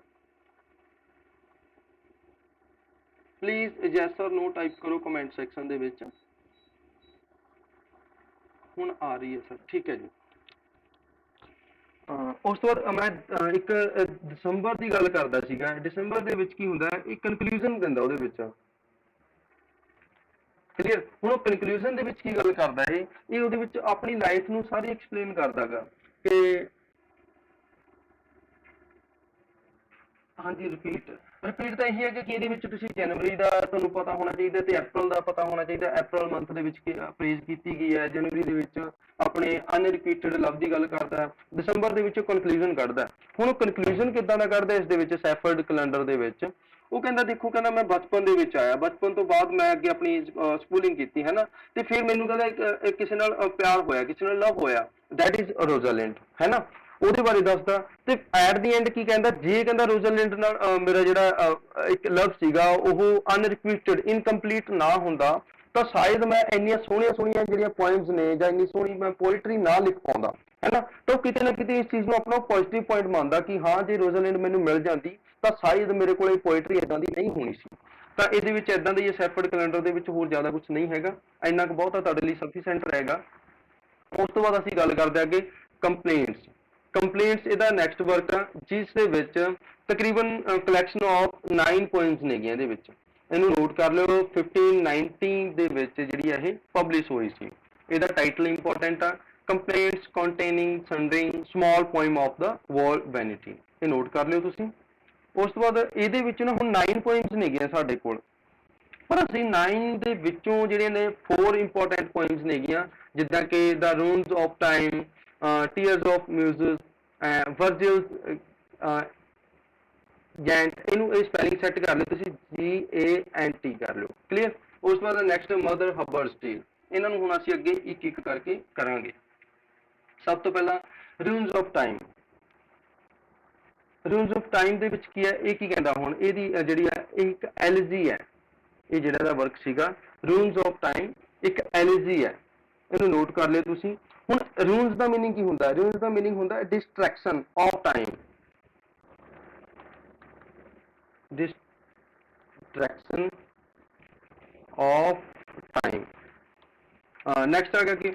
प्लीज यस और नो टाइप करो कमेंट सैक्शन दे विच। हुण आ रही है सर, ठीक है जी। उस तो बाद मैं एक दिसंबर की गल करदा सीगा। दिसंबर दे विच की हुंदा है, एक कनक्लूजन दिंदा उहदे विच, क्लीयर। हुण कनक्लूजन दे विच की गल करदा है, ये उहदे विच अपनी लाइफ नूं सारी एक्सप्लेन करदा गा कि हाँ जी रिपीट रिपीट तो यही है कि ਇਹਦੇ ਵਿੱਚ ਤੁਸੀਂ ਜਨਵਰੀ ਦਾ ਤੁਹਾਨੂੰ ਪਤਾ ਹੋਣਾ ਚਾਹੀਦਾ ਤੇ ਅਪ੍ਰੈਲ ਦਾ ਪਤਾ ਹੋਣਾ ਚਾਹੀਦਾ। ਅਪ੍ਰੈਲ ਮੰਥ ਦੇ ਵਿੱਚ ਪ੍ਰੇਜ਼ ਕੀਤੀ ਗਈ ਹੈ, ਜਨਵਰੀ ਦੇ ਵਿੱਚ ਆਪਣੇ ਅਨਰਿਪੀਟਡ ਲਵ ਦੀ ਗੱਲ ਕਰਦਾ, ਦਸੰਬਰ ਦੇ ਵਿੱਚ ਕਨਕਲੂਜਨ ਕੱਢਦਾ। ਹੁਣ ਕਨਕਲੂਜਨ ਕਿੱਦਾਂ ਦਾ ਕੱਢਦਾ ਇਸ ਦੇ ਵਿੱਚ ਸੈਫਰਡ ਕੈਲੰਡਰ ਦੇ ਵਿੱਚ? ਉਹ ਕਹਿੰਦਾ ਦੇਖੋ, ਕਹਿੰਦਾ ਮੈਂ ਬਚਪਨ ਦੇ ਵਿੱਚ ਆਇਆ, ਬਚਪਨ ਤੋਂ ਬਾਅਦ ਮੈਂ ਅੱਗੇ ਆਪਣੀ ਸਕੂਲਿੰਗ ਕੀਤੀ ਹੈ ਨਾ, ਤੇ ਫਿਰ ਮੈਨੂੰ ਕਹਿੰਦਾ ਕਿਸੇ ਨਾਲ ਪਿਆਰ ਹੋਇਆ, ਕਿਸੇ ਨਾਲ ਲਵ ਹੋਇਆ, ਦੈਟ ਇਜ਼ ਰੋਜ਼ਾਲੈਂਡ, ਹੈ ਨਾ। ਉਹਦੇ ਬਾਰੇ ਦੱਸਦਾ ਤੇ ਐਟ ਦੀ ਐਂਡ ਕੀ ਕਹਿੰਦਾ, ਜੇ ਕਹਿੰਦਾ ਰੋਜ਼ਾਲੈਂਡ ਨਾਲ ਮੇਰਾ ਜਿਹੜਾ ਇੱਕ ਲਵ ਸੀਗਾ ਉਹ ਅਨਰਿਕੁਇਟਡ ਇਨਕੰਪਲੀਟ ਨਾ ਹੁੰਦਾ ਤਾਂ ਸ਼ਾਇਦ ਮੈਂ ਇੰਨੀਆਂ ਸੋਹਣੀਆਂ ਸੋਹਣੀਆਂ ਜਿਹੜੀਆਂ ਪੋਇਮਸ ਨੇ ਜਾਂ ਇੰਨੀ ਸੋਹਣੀ ਮੈਂ ਪੋਇਟਰੀ ਨਾ ਲਿਖ ਪਾਉਂਦਾ, ਹੈ ਨਾ। ਤਾਂ ਕਿਤੇ ਨਾ ਕਿਤੇ ਇਸ ਚੀਜ਼ ਨੂੰ ਆਪਣਾ ਪੋਜ਼ਿਟਿਵ ਪੁਆਇੰਟ ਮੰਨਦਾ ਕਿ ਹਾਂ ਜੇ ਰੋਜ਼ਾਲੈਂਡ ਮੈਨੂੰ ਮਿਲ ਜਾਂਦੀ ਤਾਂ ਸ਼ਾਇਦ ਮੇਰੇ ਕੋਲ ਪੋਇਟਰੀ ਇਦਾਂ ਦੀ ਨਹੀਂ ਹੋਣੀ ਸੀ। ਤਾਂ ਇਹਦੇ ਵਿੱਚ ਇਦਾਂ ਦੀ ਸੈਫਰਡ ਕੈਲੰਡਰ ਦੇ ਵਿੱਚ ਹੋਰ ਜ਼ਿਆਦਾ ਕੁਝ ਨਹੀਂ ਹੈਗਾ, ਇੰਨਾ ਕੁ ਬਹੁਤਾ ਤੁਹਾਡੇ ਲਈ ਸਫੀਸ਼ੀਐਂਟ ਰਹੇਗਾ। ਉਸ ਤੋਂ ਬਾਅਦ ਅਸੀਂ ਗੱਲ ਕਰਦੇ ਅੱਗੇ ਕੰਪਲੇਂਟਸ। ਕੰਪਲੇਂਟਸ ਇਹਦਾ ਨੈਕਸਟ ਵਰਕ ਆ, ਜਿਸ ਦੇ ਵਿੱਚ ਤਕਰੀਬਨ ਕਲੈਕਸ਼ਨ ਆਫ 9 ਪੋਇਮਸ ਨੇਗੀਆਂ ਇਹਦੇ ਵਿੱਚ। ਇਹਨੂੰ ਨੋਟ ਕਰ ਲਿਓ, 1590 ਦੇ ਵਿੱਚ ਜਿਹੜੀ ਇਹ ਪਬਲਿਸ਼ ਹੋਈ ਸੀ। ਇਹਦਾ ਟਾਈਟਲ ਇੰਪੋਰਟੈਂਟ ਆ, complaints containing sundry small poem of the world vanity. ਇਹ ਨੋਟ ਕਰ ਲਿਓ ਤੁਸੀਂ। ਉਸ ਤੋਂ ਬਾਅਦ ਇਹਦੇ ਵਿੱਚ ਨਾ ਹੁਣ 9 ਪੋਇਮਸ ਨੇਗੀਆਂ ਸਾਡੇ ਕੋਲ, ਪਰ ਅਸੀਂ 9 ਦੇ ਵਿੱਚੋਂ ਜਿਹੜੀਆਂ ਨੇ 4 ਇੰਪੋਰਟੈਂਟ ਪੋਇਮਸ ਨੇਗੀਆਂ, ਜਿੱਦਾਂ ਕਿ ਦ ਰੂਨਸ ਆਫ ਟਾਈਮ, ਟੀਅਰਸ ਆਫ ਮਿਊਜ਼ਸ, ਵਰਜਿਲਸ ਜੈਂਟ। ਇਹਨੂੰ ਇਹ ਸਪੈਲਿੰਗ ਸੈੱਟ ਕਰ ਲਿਓ ਤੁਸੀਂ, GANT ਕਰ ਲਿਓ, ਕਲੀਅਰ। ਉਸ ਤੋਂ ਬਾਅਦ ਨੈਕਸਟ ਮਦਰ ਹਬਰਡ ਸਟੀਲ। ਇਹਨਾਂ ਨੂੰ ਹੁਣ ਅਸੀਂ ਅੱਗੇ ਇੱਕ ਇੱਕ ਕਰਕੇ ਕਰਾਂਗੇ। ਸਭ ਤੋਂ ਪਹਿਲਾਂ ਰੂਨਸ ਆਫ ਟਾਈਮ। ਰੂਨਸ ਆਫ ਟਾਈਮ ਦੇ ਵਿੱਚ ਕੀ ਹੈ, ਇਹ ਕੀ ਕਹਿੰਦਾ ਹੁਣ ਇਹਦੀ ਜਿਹੜੀ ਹੈ ਇੱਕ ਐਲਜੀ ਹੈ, ਇਹ ਜਿਹੜਾ ਦਾ ਵਰਕ ਸੀਗਾ ਰੂਨਸ ਆਫ ਟਾਈਮ ਇੱਕ ਐਲਜੀ ਹੈ, ਇਹਨੂੰ ਨੋਟ ਕਰ ਲਿਓ ਤੁਸੀਂ। ਹੁਣ ਰੂਨਸ ਦਾ ਮੀਨਿੰਗ ਕੀ ਹੁੰਦਾ? ਰੂਨਸ ਦਾ ਮੀਨਿੰਗ ਹੁੰਦਾ distraction of time, distraction of time. Next आ गया कि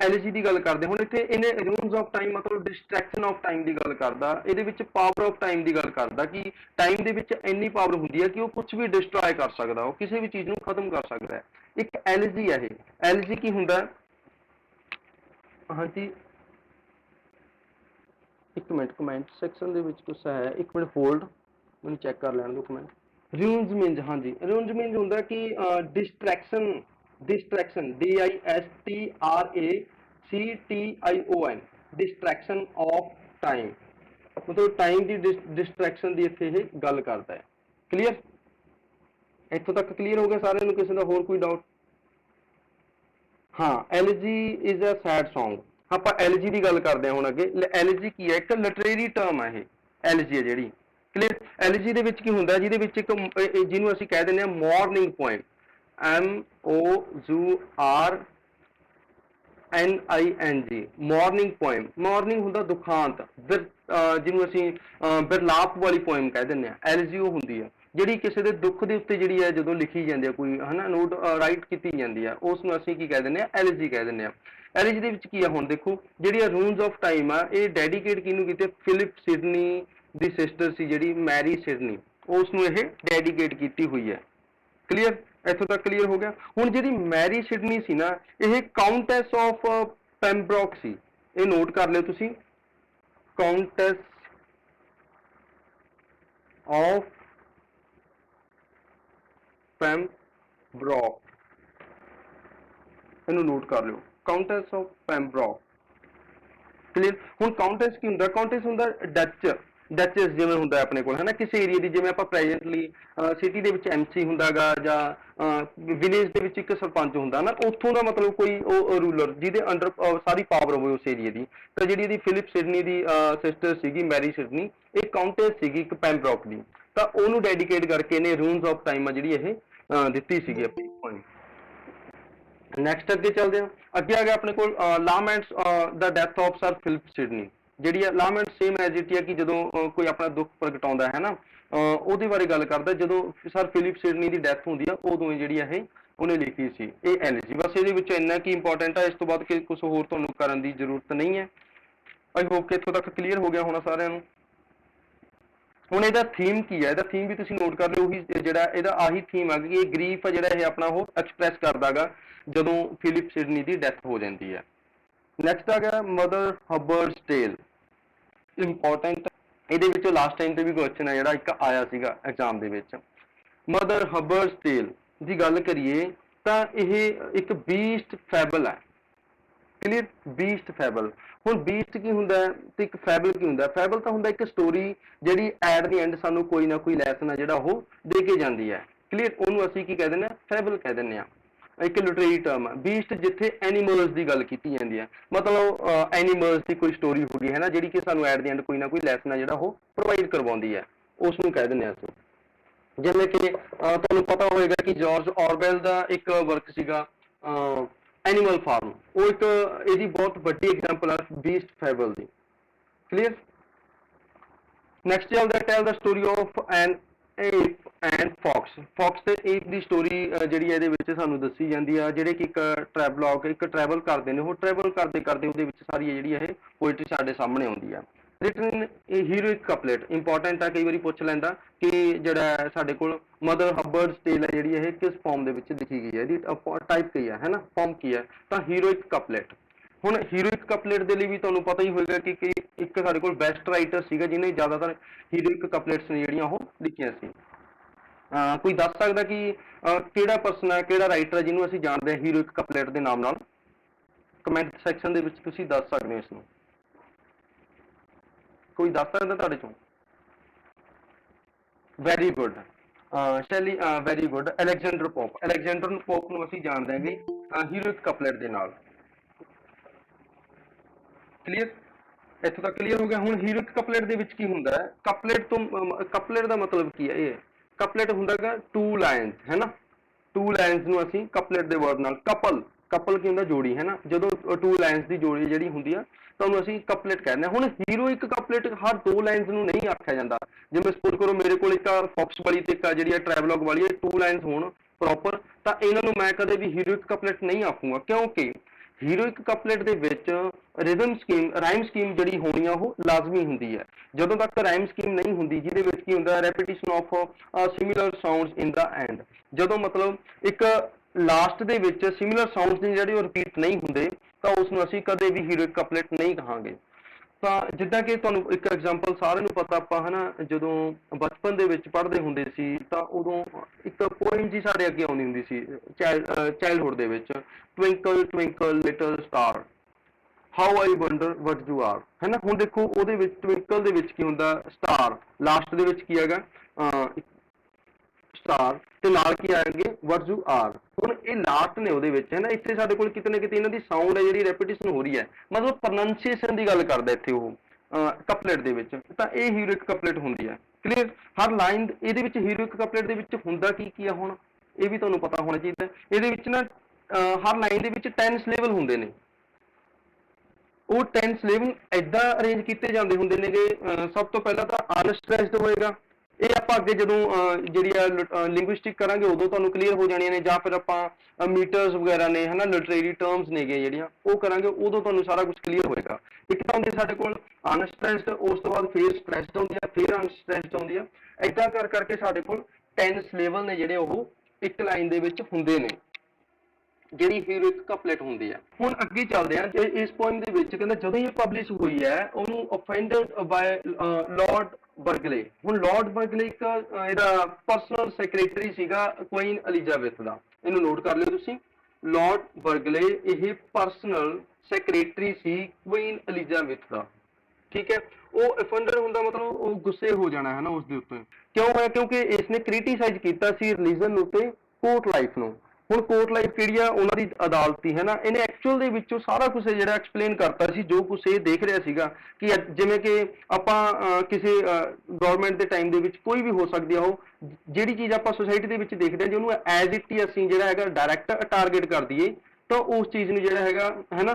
एलजी की गल करते हुण इत्थे इहने रूल्स ऑफ टाइम मतलब डिस्ट्रैक्शन ऑफ टाइम की गल करदा, इहदे विच पावर ऑफ टाइम की गल करदा कि टाइम दे विच इन्नी पावर हुंदी है कि वो कुछ भी डिस्ट्रॉय कर सकदा, वो किसी भी चीज़ नूं खत्म कर सकदा है। एक एलजी है, ये एलजी की हुंदा? हाँ जी एक मिनट, कमेंट सैक्शन दे विच कुछ है, एक मिनट होल्ड, मैंने चेक कर लैण दो कमेंट। रून्स मीनस, हाँ जी रून्स मीनस होंगे कि distraction, distraction DISTRACTION, distraction of time, मतलब टाइम की डिस्ट्रैक्शन की इत्थे गल करता है। क्लीयर, इत्थों तक क्लीयर हो गया सारे नूं? किसी का होर कोई डाउट? हाँ LG is a sad song. आप एलजी की गल करते हैं हुण अगे। एलजी की है, एक लिटरेरी टर्म है, एलजी है जिहड़ी, क्लीयर। एलजी दे विच की हुंदा, जिहदे विच एक जिहनूं असीं कह दिंदे आ mourning poem, MOUR MING mourning poem. Mourning ਹੁੰਦਾ ਦੁਖਾਂਤ, ਜਿਹਨੂੰ ਅਸੀਂ ਬਿਰਲਾਪ ਵਾਲੀ ਪੋਇਮ ਕਹਿ ਦਿੰਦੇ ਆ। LGO ਹੁੰਦੀ ਆ ਜਿਹੜੀ ਕਿਸੇ ਦੇ ਦੁੱਖ ਦੇ ਉੱਤੇ ਜਿਹੜੀ ਹੈ ਜਦੋਂ ਲਿਖੀ ਜਾਂਦੀ ਹੈ, ਕੋਈ ਹਨਾ ਨੋਟ ਰਾਈਟ ਕੀਤੀ ਜਾਂਦੀ ਆ, ਉਸ ਨੂੰ ਅਸੀਂ ਕੀ ਕਹਿ ਦਿੰਦੇ ਆ, LG ਕਹਿ ਦਿੰਦੇ ਆ। LG ਦੇ ਵਿੱਚ ਕੀ ਆ, ਹੁਣ ਦੇਖੋ ਜਿਹੜੀ ਰੂਨਸ ਆਫ ਟਾਈਮ ਆ, ਇਹ ਡੈਡੀਕੇਟ ਕਿਹਨੂੰ ਕੀਤੇ, ਫਿਲਿਪ ਸਿਡਨੀ ਦੀ ਸਿਸਟਰ ਸੀ ਜਿਹੜੀ ਮੈਰੀ ਸਿਡਨੀ, ਉਸ ਨੂੰ ਇਹ ਡੈਡੀਕੇਟ ਕੀਤੀ ਹੋਈ ਹੈ। ਕਲੀਅਰ, ਇੱਥੋਂ ਤੱਕ ਕਲੀਅਰ ਹੋ ਗਿਆ। ਹੁਣ ਜਿਹੜੀ ਮੈਰੀ ਸਿਡਨੀ ਸੀ ਨਾ, ਇਹ ਕਾਊਂਟੈਸ ਆਫ ਪੈਮਬਰੋਕ ਸੀ। ਇਹ ਨੋਟ ਕਰ ਲਿਓ ਤੁਸੀਂ, ਕਾਊਂਟੈਸ ਆਫ ਪੈਮਬਰੋਕ, ਇਹਨੂੰ ਨੋਟ ਕਰ ਲਿਓ, ਕਾਊਂਟੈਸ ਆਫ ਪੈਮਬਰੋਕ। ਕਲੀਅਰ। ਹੁਣ ਕਾਊਂਟੈਸ ਕੀ ਹੁੰਦਾ, ਕਾਊਂਟੈਸ ਹੁੰਦਾ ਡਚਸ ਜਿਵੇਂ ਹੁੰਦਾ ਆਪਣੇ ਕੋਲ ਹੈ ਨਾ ਕਿਸੇ ਏਰੀਆ ਦੀ, ਜਿਵੇਂ ਆਪਾਂ ਪ੍ਰੈਜ਼ੈਂਟਲੀ ਸਿਟੀ ਦੇ ਵਿੱਚ MC ਹੁੰਦਾਗਾ ਜਾਂ ਵਿਲੇਜ ਦੇ ਵਿੱਚ ਇੱਕ ਸਰਪੰਚ ਹੁੰਦਾ ਨਾ, ਉੱਥੋਂ ਦਾ ਮਤਲਬ ਕੋਈ ਉਹ ਰੂਲਰ ਜਿਹਦੇ ਅੰਡਰ ਸਾਰੀ ਪਾਵਰ ਹੋਵੇ ਉਸ ਏਰੀਆ ਦੀ। ਤਾਂ ਜਿਹੜੀ ਇਹਦੀ ਫਿਲਿਪ ਸਿਡਨੀ ਦੀ ਸਿਸਟਰ ਸੀਗੀ ਮੈਰੀ ਸਿਡਨੀ, ਇਹ ਕਾਊਂਟੈਸ ਸੀਗੀ ਇੱਕ ਪੈਮਬਰੋਕ ਦੀ, ਤਾਂ ਉਹਨੂੰ ਡੈਡੀਕੇਟ ਕਰਕੇ ਇਹਨੇ ਰੂਨਸ ਆਫ ਟਾਈਮ ਆ ਜਿਹੜੀ ਇਹ ਦਿੱਤੀ ਸੀਗੀ ਆਪਣੀ ਪੁਆਇੰਟ। ਨੈਕਸਟ ਅੱਗੇ ਚੱਲਦੇ ਹਾਂ। ਅੱਗੇ ਆ ਗਿਆ ਆਪਣੇ ਕੋਲ laments the death of Sir Philip Sidney. ਜਿਹੜੀ ਆ ਲਾਮੈਂਟ ਸੇਮ ਐਜ ਇਟ ਹੈ ਕਿ ਜਦੋਂ ਕੋਈ ਆਪਣਾ ਦੁੱਖ ਪ੍ਰਗਟਾਉਂਦਾ ਹੈ ਨਾ, ਉਹਦੇ ਬਾਰੇ ਗੱਲ ਕਰਦਾ। ਜਦੋਂ ਸਰ ਫਿਲਿਪ ਸਿਡਨੀ ਦੀ ਡੈਥ ਹੁੰਦੀ ਆ, ਉਦੋਂ ਹੀ ਜਿਹੜੀ ਇਹ ਉਹਨੇ ਲਿਖੀ ਸੀ। ਇਹ LG ਬਸ ਇਹਦੇ ਵਿੱਚ ਇੰਨਾ ਕੀ ਇੰਪੋਰਟੈਂਟ ਆ, ਇਸ ਤੋਂ ਬਾਅਦ ਕਿ ਕੁਝ ਹੋਰ ਤੁਹਾਨੂੰ ਕਰਨ ਦੀ ਜ਼ਰੂਰਤ ਨਹੀਂ ਹੈ। ਆਈ ਹੋਪ ਕਿ ਇੱਥੋਂ ਤੱਕ ਕਲੀਅਰ ਹੋ ਗਿਆ ਹੋਣਾ ਸਾਰਿਆਂ ਨੂੰ। ਹੁਣ ਇਹਦਾ ਥੀਮ ਕੀ ਹੈ, ਇਹਦਾ ਥੀਮ ਵੀ ਤੁਸੀਂ ਨੋਟ ਕਰ ਲਿਓ। ਉਹੀ ਜਿਹੜਾ ਇਹਦਾ ਆਹੀ ਥੀਮ ਆ ਕਿ ਇਹ ਗ੍ਰੀਫ ਆ ਜਿਹੜਾ ਇਹ ਆਪਣਾ ਉਹ ਐਕਸਪ੍ਰੈਸ ਕਰਦਾਗਾ ਜਦੋਂ ਫਿਲਿਪ ਸਿਡਨੀ ਦੀ ਡੈਥ ਹੋ ਜਾਂਦੀ ਹੈ। ਨੈਕਸਟ ਆ ਗਿਆ ਮਦਰ ਹਬਰਡਸ ਟੇਲ, ਇੰਪੋਰਟੈਂਟ। ਇਹਦੇ ਵਿੱਚੋਂ ਲਾਸਟ ਟਾਈਮ ਤੇ ਵੀ ਕੁਐਸਚਨ ਹੈ ਜਿਹੜਾ ਇੱਕ ਆਇਆ ਸੀਗਾ ਐਗਜ਼ਾਮ ਦੇ ਵਿੱਚ। ਮਦਰ ਹਬਰਡਸ ਟੇਲ ਦੀ ਗੱਲ ਕਰੀਏ ਤਾਂ ਇਹ ਇੱਕ ਬੀਸਟ ਫੈਬਲ ਹੈ। Clear, beast fable. ਹੁਣ ਬੀਸਟ ਕੀ ਹੁੰਦਾ ਤੇ ਇੱਕ ਫੈਬਲ ਕੀ ਹੁੰਦਾ? ਫੈਬਲ ਤਾਂ ਹੁੰਦਾ ਇੱਕ ਸਟੋਰੀ ਜਿਹੜੀ ਐਟ ਦੀ ਐਂਡ ਸਾਨੂੰ ਕੋਈ ਨਾ ਕੋਈ ਲੈਸਨ ਆ ਜਿਹੜਾ ਉਹ ਦੇ ਕੇ ਜਾਂਦੀ ਹੈ। ਕਲੀਅਰ, ਉਹਨੂੰ ਅਸੀਂ ਕੀ ਕਹਿ ਦਿੰਦੇ ਆ, ਫੈਬਲ ਕਹਿ ਦਿੰਦੇ ਆ। ਇੱਕ ਲਿਟਰੇਰੀ ਟਰਮ ਹੈ। ਬੀਸਟ ਜਿੱਥੇ ਐਨੀਮਲਸ ਦੀ ਗੱਲ ਕੀਤੀ ਜਾਂਦੀ ਹੈ, ਮਤਲਬ ਐਨੀਮਲਸ ਦੀ ਕੋਈ ਸਟੋਰੀ ਹੋ ਗਈ ਹੈ ਨਾ, ਜਿਹੜੀ ਕਿ ਸਾਨੂੰ ਐਟ ਦੀ ਐਂਡ ਕੋਈ ਨਾ ਕੋਈ ਲੈਸਨ ਆ ਜਿਹੜਾ ਉਹ ਪ੍ਰੋਵਾਈਡ ਕਰਵਾਉਂਦੀ ਹੈ, ਉਸ ਨੂੰ ਕਹਿ ਦਿੰਦੇ ਆ ਅਸੀਂ। ਜਿਵੇਂ ਕਿ ਤੁਹਾਨੂੰ ਪਤਾ ਹੋਵੇਗਾ ਕਿ ਜਾਰਜ ਔਰਵੈਲ ਦਾ ਇੱਕ ਵਰਕ ਸੀਗਾ ਐਨੀਮਲ ਫਾਰਮ, ਉਹ ਇੱਕ ਇਹਦੀ ਬਹੁਤ ਵੱਡੀ ਐਗਜ਼ਾਮਪਲ ਹੈ ਬੀਸਟ ਫੈਬਲ ਦੀ। ਕਲੀਅਰ। ਨੈਕਸਟ ਚੱਲਦਾ, tell the story of an ape and fox. Fox ਤੇ ਏਪ ਦੀ ਸਟੋਰੀ ਜਿਹੜੀ ਇਹਦੇ ਵਿੱਚ ਸਾਨੂੰ ਦੱਸੀ ਜਾਂਦੀ ਆ, ਜਿਹੜੇ ਕਿ ਇੱਕ ਟਰੈਵਲੌਗ, ਇੱਕ ਟਰੈਵਲ ਕਰਦੇ ਨੇ, ਉਹ ਟਰੈਵਲ ਕਰਦੇ ਕਰਦੇ ਉਹਦੇ ਵਿੱਚ ਸਾਰੀ ਜਿਹੜੀ ਇਹ ਪੋਇਟਰੀ ਸਾਡੇ ਸਾਹਮਣੇ ਆਉਂਦੀ ਆ। ਰਿਟਨ ਹੀਰੋਇਕ ਕਪਲੇਟ, ਇੰਪੋਰਟੈਂਟ ਆ, ਕਈ ਵਾਰੀ ਪੁੱਛ ਲੈਂਦਾ ਕਿ ਜਿਹੜਾ ਸਾਡੇ ਕੋਲ ਮਦਰ ਹਬਰਡਸ ਟੇਲ ਹੈ ਜਿਹੜੀ ਇਹ ਕਿਸ ਫਾਰਮ ਦੇ ਵਿੱਚ ਲਿਖੀ ਗਈ ਹੈ, ਇਹਦੀ ਟਾਈਪ ਕੀ ਹੈ ਨਾ, ਫਾਰਮ ਕੀ ਹੈ, ਤਾਂ ਹੀਰੋਇਕ ਕਪਲੇਟ। ਹੁਣ ਹੀਰੋਇਕ ਕਪਲੇਟ ਦੇ ਲਈ ਵੀ ਤੁਹਾਨੂੰ ਪਤਾ ਹੀ ਹੋਏਗਾ ਕਿ ਇੱਕ ਸਾਡੇ ਕੋਲ ਬੈਸਟ ਰਾਈਟਰ ਸੀਗਾ ਜਿਹਨੇ ਜ਼ਿਆਦਾਤਰ ਹੀਰੋਇਕ ਕਪਲੇਟਸ ਨੇ ਜਿਹੜੀਆਂ ਉਹ ਲਿਖੀਆਂ ਸੀ। ਕੋਈ ਦੱਸ ਸਕਦਾ ਕਿ ਕਿਹੜਾ ਪਰਸਨ ਹੈ, ਕਿਹੜਾ ਰਾਈਟਰ ਹੈ ਜਿਹਨੂੰ ਅਸੀਂ ਜਾਣਦੇ ਹਾਂ ਹੀਰੋਇਕ ਕਪਲੇਟ ਦੇ ਨਾਮ ਨਾਲ? ਕਮੈਂਟ ਸੈਕਸ਼ਨ ਦੇ ਵਿੱਚ ਤੁਸੀਂ ਦੱਸ ਸਕਦੇ ਹੋ ਇਸ ਨੂੰ। ਕੋਈ ਦੱਸ ਸਕਦਾ ਤੁਹਾਡੇ ਚੋਂ? Very good Shelley, very good. Alexander Pope. Alexander Pope ਨੂੰ ਅਸੀਂ ਜਾਣਦੇ ਹਾਂ ਹੀਰੋਇਕ ਕਪਲੇਟ ਦੇ ਨਾਲ। ਕਲੀਅਰ, ਇੱਥੋਂ ਤੱਕ ਕਲੀਅਰ ਹੋ ਗਿਆ। ਹੁਣ ਹੀਰੋਇਕ ਕਪਲੇਟ ਦੇ ਵਿੱਚ ਕੀ ਹੁੰਦਾ ਹੈ? ਕਪਲੇਟ ਤੋਂ ਕਪਲੇਟ ਦਾ ਮਤਲਬ ਕੀ ਹੈ? ਇਹ ਕਪਲੇਟ ਹੁੰਦਾ ਹੈਗਾ ਟੂ ਲਾਈਨਸ, ਹੈ ਨਾ। ਟੂ ਲਾਈਨਸ ਨੂੰ ਅਸੀਂ ਕਪਲੇਟ ਦੇ ਵਰਡ ਨਾਲ, ਕਪਲ ਕੀ ਹੁੰਦਾ? ਜੋੜੀ, ਹੈ ਨਾ। ਜਦੋਂ ਟੂ ਲਾਈਨਸ ਦੀ ਜੋੜੀ ਜਿਹੜੀ ਹੁੰਦੀ ਆ ਤਾਂ ਉਹਨੂੰ ਅਸੀਂ ਕਪਲੇਟ ਕਹਿੰਦੇ ਹਾਂ। ਹੁਣ ਹੀਰੋਇਕ ਕਪਲੇਟ ਹਰ ਦੋ ਲਾਈਨਸ ਨੂੰ ਨਹੀਂ ਆਖਿਆ ਜਾਂਦਾ। ਜਿਵੇਂ ਸਪੋਜ਼ ਕਰੋ ਮੇਰੇ ਕੋਲ ਇੱਕ ਫੌਕਸ ਵਾਲੀ ਤੇ ਇੱਕ ਜਿਹੜੀ ਆ ਟਰੈਵਲੌਗ ਵਾਲੀ ਹੈ, ਟੂ ਲਾਈਨਸ ਹੋਣ ਪ੍ਰੋਪਰ, ਤਾਂ ਇਹਨਾਂ ਨੂੰ ਮੈਂ ਕਦੇ ਵੀ ਹੀਰੋਇਕ ਕਪਲੇਟ ਨਹੀਂ ਆਖੂੰਗਾ, ਕਿਉਂਕਿ ਹੀਰੋਇਕ ਕਪਲੇਟ ਦੇ ਵਿੱਚ ਰਿਦਮ ਸਕੀਮ, ਰਾਈਮ ਸਕੀਮ ਜਿਹੜੀ ਹੋਣੀ ਆ ਉਹ ਲਾਜ਼ਮੀ ਹੁੰਦੀ ਹੈ। ਜਦੋਂ ਤੱਕ ਰਾਈਮ ਸਕੀਮ ਨਹੀਂ ਹੁੰਦੀ, ਜਿਹਦੇ ਵਿੱਚ ਕੀ ਹੁੰਦਾ, repetition of similar sounds in the and, ਜਦੋਂ ਮਤਲਬ ਇੱਕ ਲਾਸਟ ਦੇ ਵਿੱਚ ਸਿਮਿਲਰ ਸਾਊਂਡਸ ਨੇ ਜਿਹੜੇ ਉਹ ਰਿਪੀਟ ਨਹੀਂ ਹੁੰਦੇ, ਤਾਂ ਉਸ ਨੂੰ ਅਸੀਂ ਕਦੇ ਵੀ ਹੀਰੋਇਕ ਕਪਲੇਟ ਨਹੀਂ ਕਹਾਂਗੇ। ਤਾਂ ਜਿੱਦਾਂ ਕਿ ਤੁਹਾਨੂੰ ਇੱਕ ਐਗਜ਼ਾਮਪਲ ਸਾਰਿਆਂ ਨੂੰ ਪਤਾ, ਆਪਾਂ ਹਨਾ ਜਦੋਂ ਬਚਪਨ ਦੇ ਵਿੱਚ ਪੜ੍ਹਦੇ ਹੁੰਦੇ ਸੀ ਤਾਂ ਉਦੋਂ ਇੱਕ ਪੋਇਮ ਜੀ ਸਾਡੇ ਅੱਗੇ ਆਉਂਦੀ ਹੁੰਦੀ ਸੀ ਚਾਈਲਡਹੁੱਡ ਦੇ ਵਿੱਚ, Twinkle Twinkle little star how I wonder what you are, ਹੈ ਨਾ। ਹੁਣ ਦੇਖੋ ਉਹਦੇ ਵਿੱਚ ਟਵਿੰਕਲ ਦੇ ਵਿੱਚ ਕੀ ਹੁੰਦਾ, ਸਟਾਰ, ਲਾਸਟ ਦੇ ਵਿੱਚ ਕੀ ਹੈਗਾ ਸਟਾਰ, ਤੇ ਨਾਲ ਕੀ ਆਣਗੇ ਵਟ ਯੂ ਆਰ। ਹੁਣ ਇਹ ਲਾਸਟ ਨੇ ਉਹਦੇ ਵਿੱਚ, ਹੈ ਨਾ। ਇੱਥੇ ਸਾਡੇ ਕੋਲ ਕਿਤੇ ਨਾ ਕਿਤੇ ਇਹਨਾਂ ਦੀ ਸਾਊਂਡ ਹੈ ਜਿਹੜੀ ਰੈਪੀਟੀਸ਼ਨ ਹੋ ਰਹੀ ਹੈ, ਮਤਲਬ ਪ੍ਰੋਨੰਸੀਏਸ਼ਨ ਦੀ ਗੱਲ ਕਰਦਾ ਇੱਥੇ ਉਹ ਕਪਲੇਟ ਦੇ ਵਿੱਚ, ਤਾਂ ਇਹ ਹੀਰੋਇਕ ਕਪਲੇਟ ਹੁੰਦੀ ਹੈ। ਕਲੀਅਰ। ਹਰ ਲਾਈਨ ਇਹਦੇ ਵਿੱਚ ਹੀਰੋਇਕ ਕਪਲੇਟ ਦੇ ਵਿੱਚ ਹੁੰਦਾ ਕੀ ਆ, ਹੁਣ ਇਹ ਵੀ ਤੁਹਾਨੂੰ ਪਤਾ ਹੋਣਾ ਚਾਹੀਦਾ। ਇਹਦੇ ਵਿੱਚ ਨਾ ਹਰ ਲਾਈਨ ਦੇ ਵਿੱਚ 10 ਸਿਲੇਬਲ ਹੁੰਦੇ ਨੇ, ਉਹ 10 11 ਐਦਾਂ ਅਰੇਂਜ ਕੀਤੇ ਜਾਂਦੇ ਹੁੰਦੇ ਨੇਗੇ। ਸਭ ਤੋਂ ਪਹਿਲਾਂ ਤਾਂ ਅਨਸਟ੍ਰੈਸਡ ਹੋਏਗਾ। ਇਹ ਆਪਾਂ ਅੱਗੇ ਜਦੋਂ ਜਿਹੜੀ ਆ ਲਿੰਗੁਇਸਟਿਕ ਕਰਾਂਗੇ ਉਦੋਂ ਤੁਹਾਨੂੰ ਕਲੀਅਰ ਹੋ ਜਾਣੀਆਂ ਨੇ, ਜਾਂ ਫਿਰ ਆਪਾਂ ਮੀਟਰਸ ਵਗੈਰਾ ਨੇ ਹਨਾ, ਲਿਟਰੇਰੀ ਟਰਮਸ ਨੇਗੇ ਜਿਹੜੀਆਂ ਉਹ ਕਰਾਂਗੇ, ਉਦੋਂ ਤੁਹਾਨੂੰ ਸਾਰਾ ਕੁਝ ਕਲੀਅਰ ਹੋਏਗਾ। ਇੱਕ ਤਾਂ ਹੁੰਦੀ ਸਾਡੇ ਕੋਲ ਅਨਸਟ੍ਰੈਸਡ, ਉਸ ਤੋਂ ਬਾਅਦ ਫਿਰ ਸਟ੍ਰੈਸਡ ਹੁੰਦੀ ਆ, ਫਿਰ ਅਨਸਟ੍ਰੈਸਡ ਹੁੰਦੀ ਆ। ਏਦਾਂ ਕਰ ਕਰਕੇ ਸਾਡੇ ਕੋਲ 10 ਸਿਲੇਬਲ ਨੇ ਜਿਹੜੇ ਉਹ ਇੱਕ ਲਾਈਨ ਦੇ ਵਿੱਚ ਹੁੰਦੇ ਨੇ, ਜਿਹੜੀ ਹੀਰੋਇਕ ਕਪਲੇਟ ਹੁੰਦੀ ਹੈ। ਹੁਣ ਅੱਗੇ ਚੱਲਦੇ ਆ। ਇਸ ਪੋਇਮ ਦੇ ਵਿੱਚ ਕਹਿੰਦਾ ਜਦੋਂ ਇਹ ਪਬਲਿਸ਼ ਹੋਈ ਹੈ ਉਹਨੂੰ ਅਫੈਂਡਡ ਬਾय ਲਾਰਡ ਬਰਗਲੇ। ਹੁਣ ਲਾਰਡ ਬਰਗਲੇ ਇੱਕ ਇਹਦਾ ਪਰਸਨਲ ਸੈਕਟਰੀ ਸੀਗਾ ਕੁਈਨ ਐਲਿਜ਼ਾਬੈਥ ਦਾ। ਇਹਨੂੰ ਨੋਟ ਕਰ ਲਿਓ ਤੁਸੀਂ। ਲਾਰਡ ਬਰਗਲੇ ਇਹ ਪਰਸਨਲ ਸੈਕਟਰੀ ਸੀ ਕੁਈਨ ਐਲਿਜ਼ਾਬੈਥ ਦਾ, ਠੀਕ ਹੈ। ਉਹ ਅਫੈਂਡਰ ਹੁੰਦਾ ਮਤਲਬ ਉਹ ਗੁੱਸੇ ਹੋ ਜਾਣਾ ਹੈ ਨਾ ਉਸ ਦੇ ਉੱਤੇ। ਕਿਉਂ ਹੋਇਆ? ਕਿਉਂਕਿ ਇਸਨੇ ਕ੍ਰਿਟੀਸਾਈਜ਼ ਕੀਤਾ ਸੀ ਰਿਲੀਜਨ ਉੱਤੇ, ਕੋਰਟ ਲਾਈਫ ਨੂੰ। ਹੁਣ ਕੋਰਟ ਲਾਈਫ ਕਿਹੜੀ ਆ? ਉਹਨਾਂ ਦੀ ਅਦਾਲਤੀ ਹੈ ਨਾ। ਇਹਨੇ ਐਕਚੁਅਲ ਦੇ ਵਿੱਚੋਂ ਸਾਰਾ ਕੁਝ ਜਿਹੜਾ ਐਕਸਪਲੇਨ ਕਰਤਾ ਸੀ, ਜੋ ਕੁਝ ਇਹ ਦੇਖ ਰਿਹਾ ਸੀਗਾ ਕਿ ਜਿਵੇਂ ਕਿ ਆਪਾਂ ਕਿਸੇ ਗਵਰਨਮੈਂਟ ਦੇ ਟਾਈਮ ਦੇ ਵਿੱਚ ਕੋਈ ਵੀ ਹੋ ਸਕਦੀ ਆ ਉਹ ਜਿਹੜੀ ਚੀਜ਼ ਆਪਾਂ ਸੋਸਾਇਟੀ ਦੇ ਵਿੱਚ ਦੇਖਦੇ ਹਾਂ, ਜੇ ਉਹਨੂੰ ਐਜ਼ ਇਟ ਹੀ ਅਸੀਂ ਜਿਹੜਾ ਹੈਗਾ ਡਾਇਰੈਕਟ ਟਾਰਗੇਟ ਕਰ ਦਈਏ ਤਾਂ ਉਸ ਚੀਜ਼ ਨੂੰ ਜਿਹੜਾ ਹੈਗਾ ਹੈ ਨਾ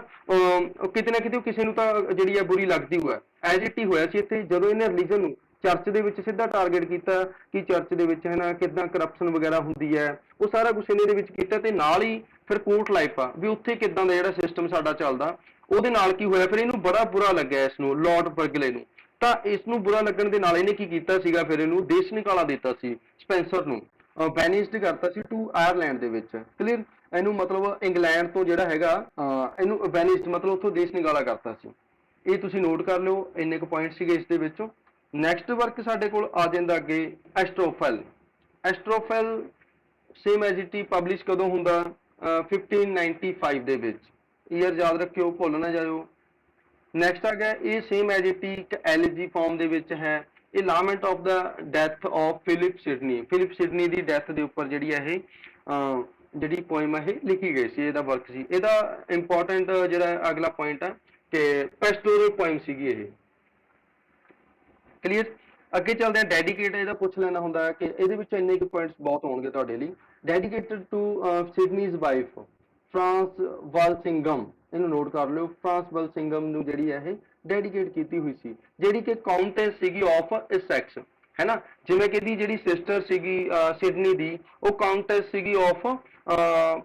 ਕਿਤੇ ਨਾ ਕਿਤੇ ਕਿਸੇ ਨੂੰ ਤਾਂ ਜਿਹੜੀ ਆ ਬੁਰੀ ਲੱਗਦੀ ਹੋਇਆ। ਐਜ਼ ਇਟ ਹੀ ਹੋਇਆ ਸੀ ਇੱਥੇ ਜਦੋਂ ਇਹਨੇ ਰਿਲੀਜਨ ਨੂੰ ਚਰਚ ਦੇ ਵਿੱਚ ਸਿੱਧਾ ਟਾਰਗੇਟ ਕੀਤਾ ਕਿ ਚਰਚ ਦੇ ਵਿੱਚ ਹੈ ਨਾ ਕਿੱਦਾਂ ਕਰਪਸ਼ਨ ਵਗੈਰਾ ਹੁੰਦੀ ਹੈ, ਉਹ ਸਾਰਾ ਕੁਝ ਇਹਨੇ ਦੇ ਵਿੱਚ ਕੀਤਾ। ਤੇ ਨਾਲ ਹੀ ਫਿਰ ਕੋਰਟ ਲਾਈਫ ਆ ਵੀ ਉੱਥੇ ਕਿੱਦਾਂ ਦਾ ਜਿਹੜਾ ਸਿਸਟਮ ਸਾਡਾ ਚੱਲਦਾ, ਉਹਦੇ ਨਾਲ ਕੀ ਹੋਇਆ ਫਿਰ ਇਹਨੂੰ ਬੜਾ ਬੁਰਾ ਲੱਗਿਆ ਇਸ ਨੂੰ, ਲਾਰਡ ਬਰਗਲੇ ਨੂੰ। ਤਾਂ ਇਸ ਨੂੰ ਬੁਰਾ ਲੱਗਣ ਦੇ ਨਾਲ ਇਹਨੇ ਕੀ ਕੀਤਾ ਸੀਗਾ, ਫਿਰ ਇਹਨੂੰ ਦੇਸ਼ ਨਿਕਾਲਾ ਦਿੱਤਾ ਸੀ ਸਪੈਂਸਰ ਨੂੰ, ਬੈਨਿਸਡ ਕਰਤਾ ਸੀ ਟੂ ਆਇਰਲੈਂਡ ਦੇ ਵਿੱਚ। ਕਲੀਅਰ? ਇਹਨੂੰ ਮਤਲਬ ਇੰਗਲੈਂਡ ਤੋਂ ਜਿਹੜਾ ਹੈਗਾ ਇਹਨੂੰ ਬੈਨਿਸਡ ਮਤਲਬ ਉੱਥੋਂ ਦੇਸ਼ ਨਿਕਾਲਾ ਕਰਤਾ ਸੀ। ਇਹ ਤੁਸੀਂ ਨੋਟ ਕਰ ਲਿਓ, ਇੰਨੇ ਕੁ ਪੁਆਇੰਟ ਸੀਗੇ ਇਸ ਦੇ ਵਿੱਚੋਂ। ਨੈਕਸਟ ਵਰਕ ਸਾਡੇ ਕੋਲ ਆ ਜਾਂਦਾ ਅੱਗੇ Astrophel. Astrophel same as it ਹੀ ਪਬਲਿਸ਼ ਕਦੋਂ ਹੁੰਦਾ? 1595 ਦੇ ਵਿੱਚ। ਈਅਰ ਯਾਦ ਰੱਖਿਓ, ਭੁੱਲ ਨਾ ਜਾਇਓ। ਨੈਕਸਟ ਆ ਗਿਆ ਇਹ ਸੇਮ ਐਜ਼ ਇਟ ਹੀ ਇੱਕ ਐਲਜੀ ਫਾਰਮ ਦੇ ਵਿੱਚ ਹੈ। ਇਹ lament of the death of Philip Sidney. Philip Sidney ਦੀ ਡੈਥ ਦੇ ਉੱਪਰ ਜਿਹੜੀ ਹੈ ਇਹ ਜਿਹੜੀ ਪੋਇਮ ਹੈ ਇਹ ਲਿਖੀ ਗਈ ਸੀ, ਇਹਦਾ ਵਰਕ ਸੀ। ਇਹਦਾ ਇੰਪੋਰਟੈਂਟ ਜਿਹੜਾ ਅਗਲਾ ਪੁਆਇੰਟ ਹੈ ਕਿ ਪੈਸਟੋਰਲ ਪੋਇਮ ਸੀਗੀ ਇਹ। ਕਲੀਅਰ? ਅੱਗੇ ਚੱਲਦੇ ਆ। ਡੈਡੀਕੇਟ ਇਹਦਾ ਪੁੱਛ ਲੈਣਾ ਹੁੰਦਾ ਹੈ ਕਿ ਇਹਦੇ ਵਿੱਚ ਇੰਨੇ ਕੁ ਪੁਆਇੰਟਸ ਬਹੁਤ ਹੋਣਗੇ ਤੁਹਾਡੇ ਲਈ। Dedicated to Sidney's wife Frances Walsingham. ਇਹਨੂੰ ਨੋਟ ਕਰ ਲਿਓ। ਫਰਾਂਸ ਵਾਲਸਿੰਗਮ ਨੂੰ ਜਿਹੜੀ ਹੈ ਇਹ ਡੈਡੀਕੇਟ ਕੀਤੀ ਹੋਈ ਸੀ, ਜਿਹੜੀ ਕਿ ਕਾਊਂਟੈਸ ਸੀਗੀ ਆਫ ਇਸੈਕਸ, ਹੈ ਨਾ। ਜਿਵੇਂ ਕਿ ਇਹਦੀ ਜਿਹੜੀ ਸਿਸਟਰ ਸੀਗੀ ਸਿਡਨੀ ਦੀ, ਉਹ ਕਾਊਂਟੈਸ ਸੀਗੀ ਆਫ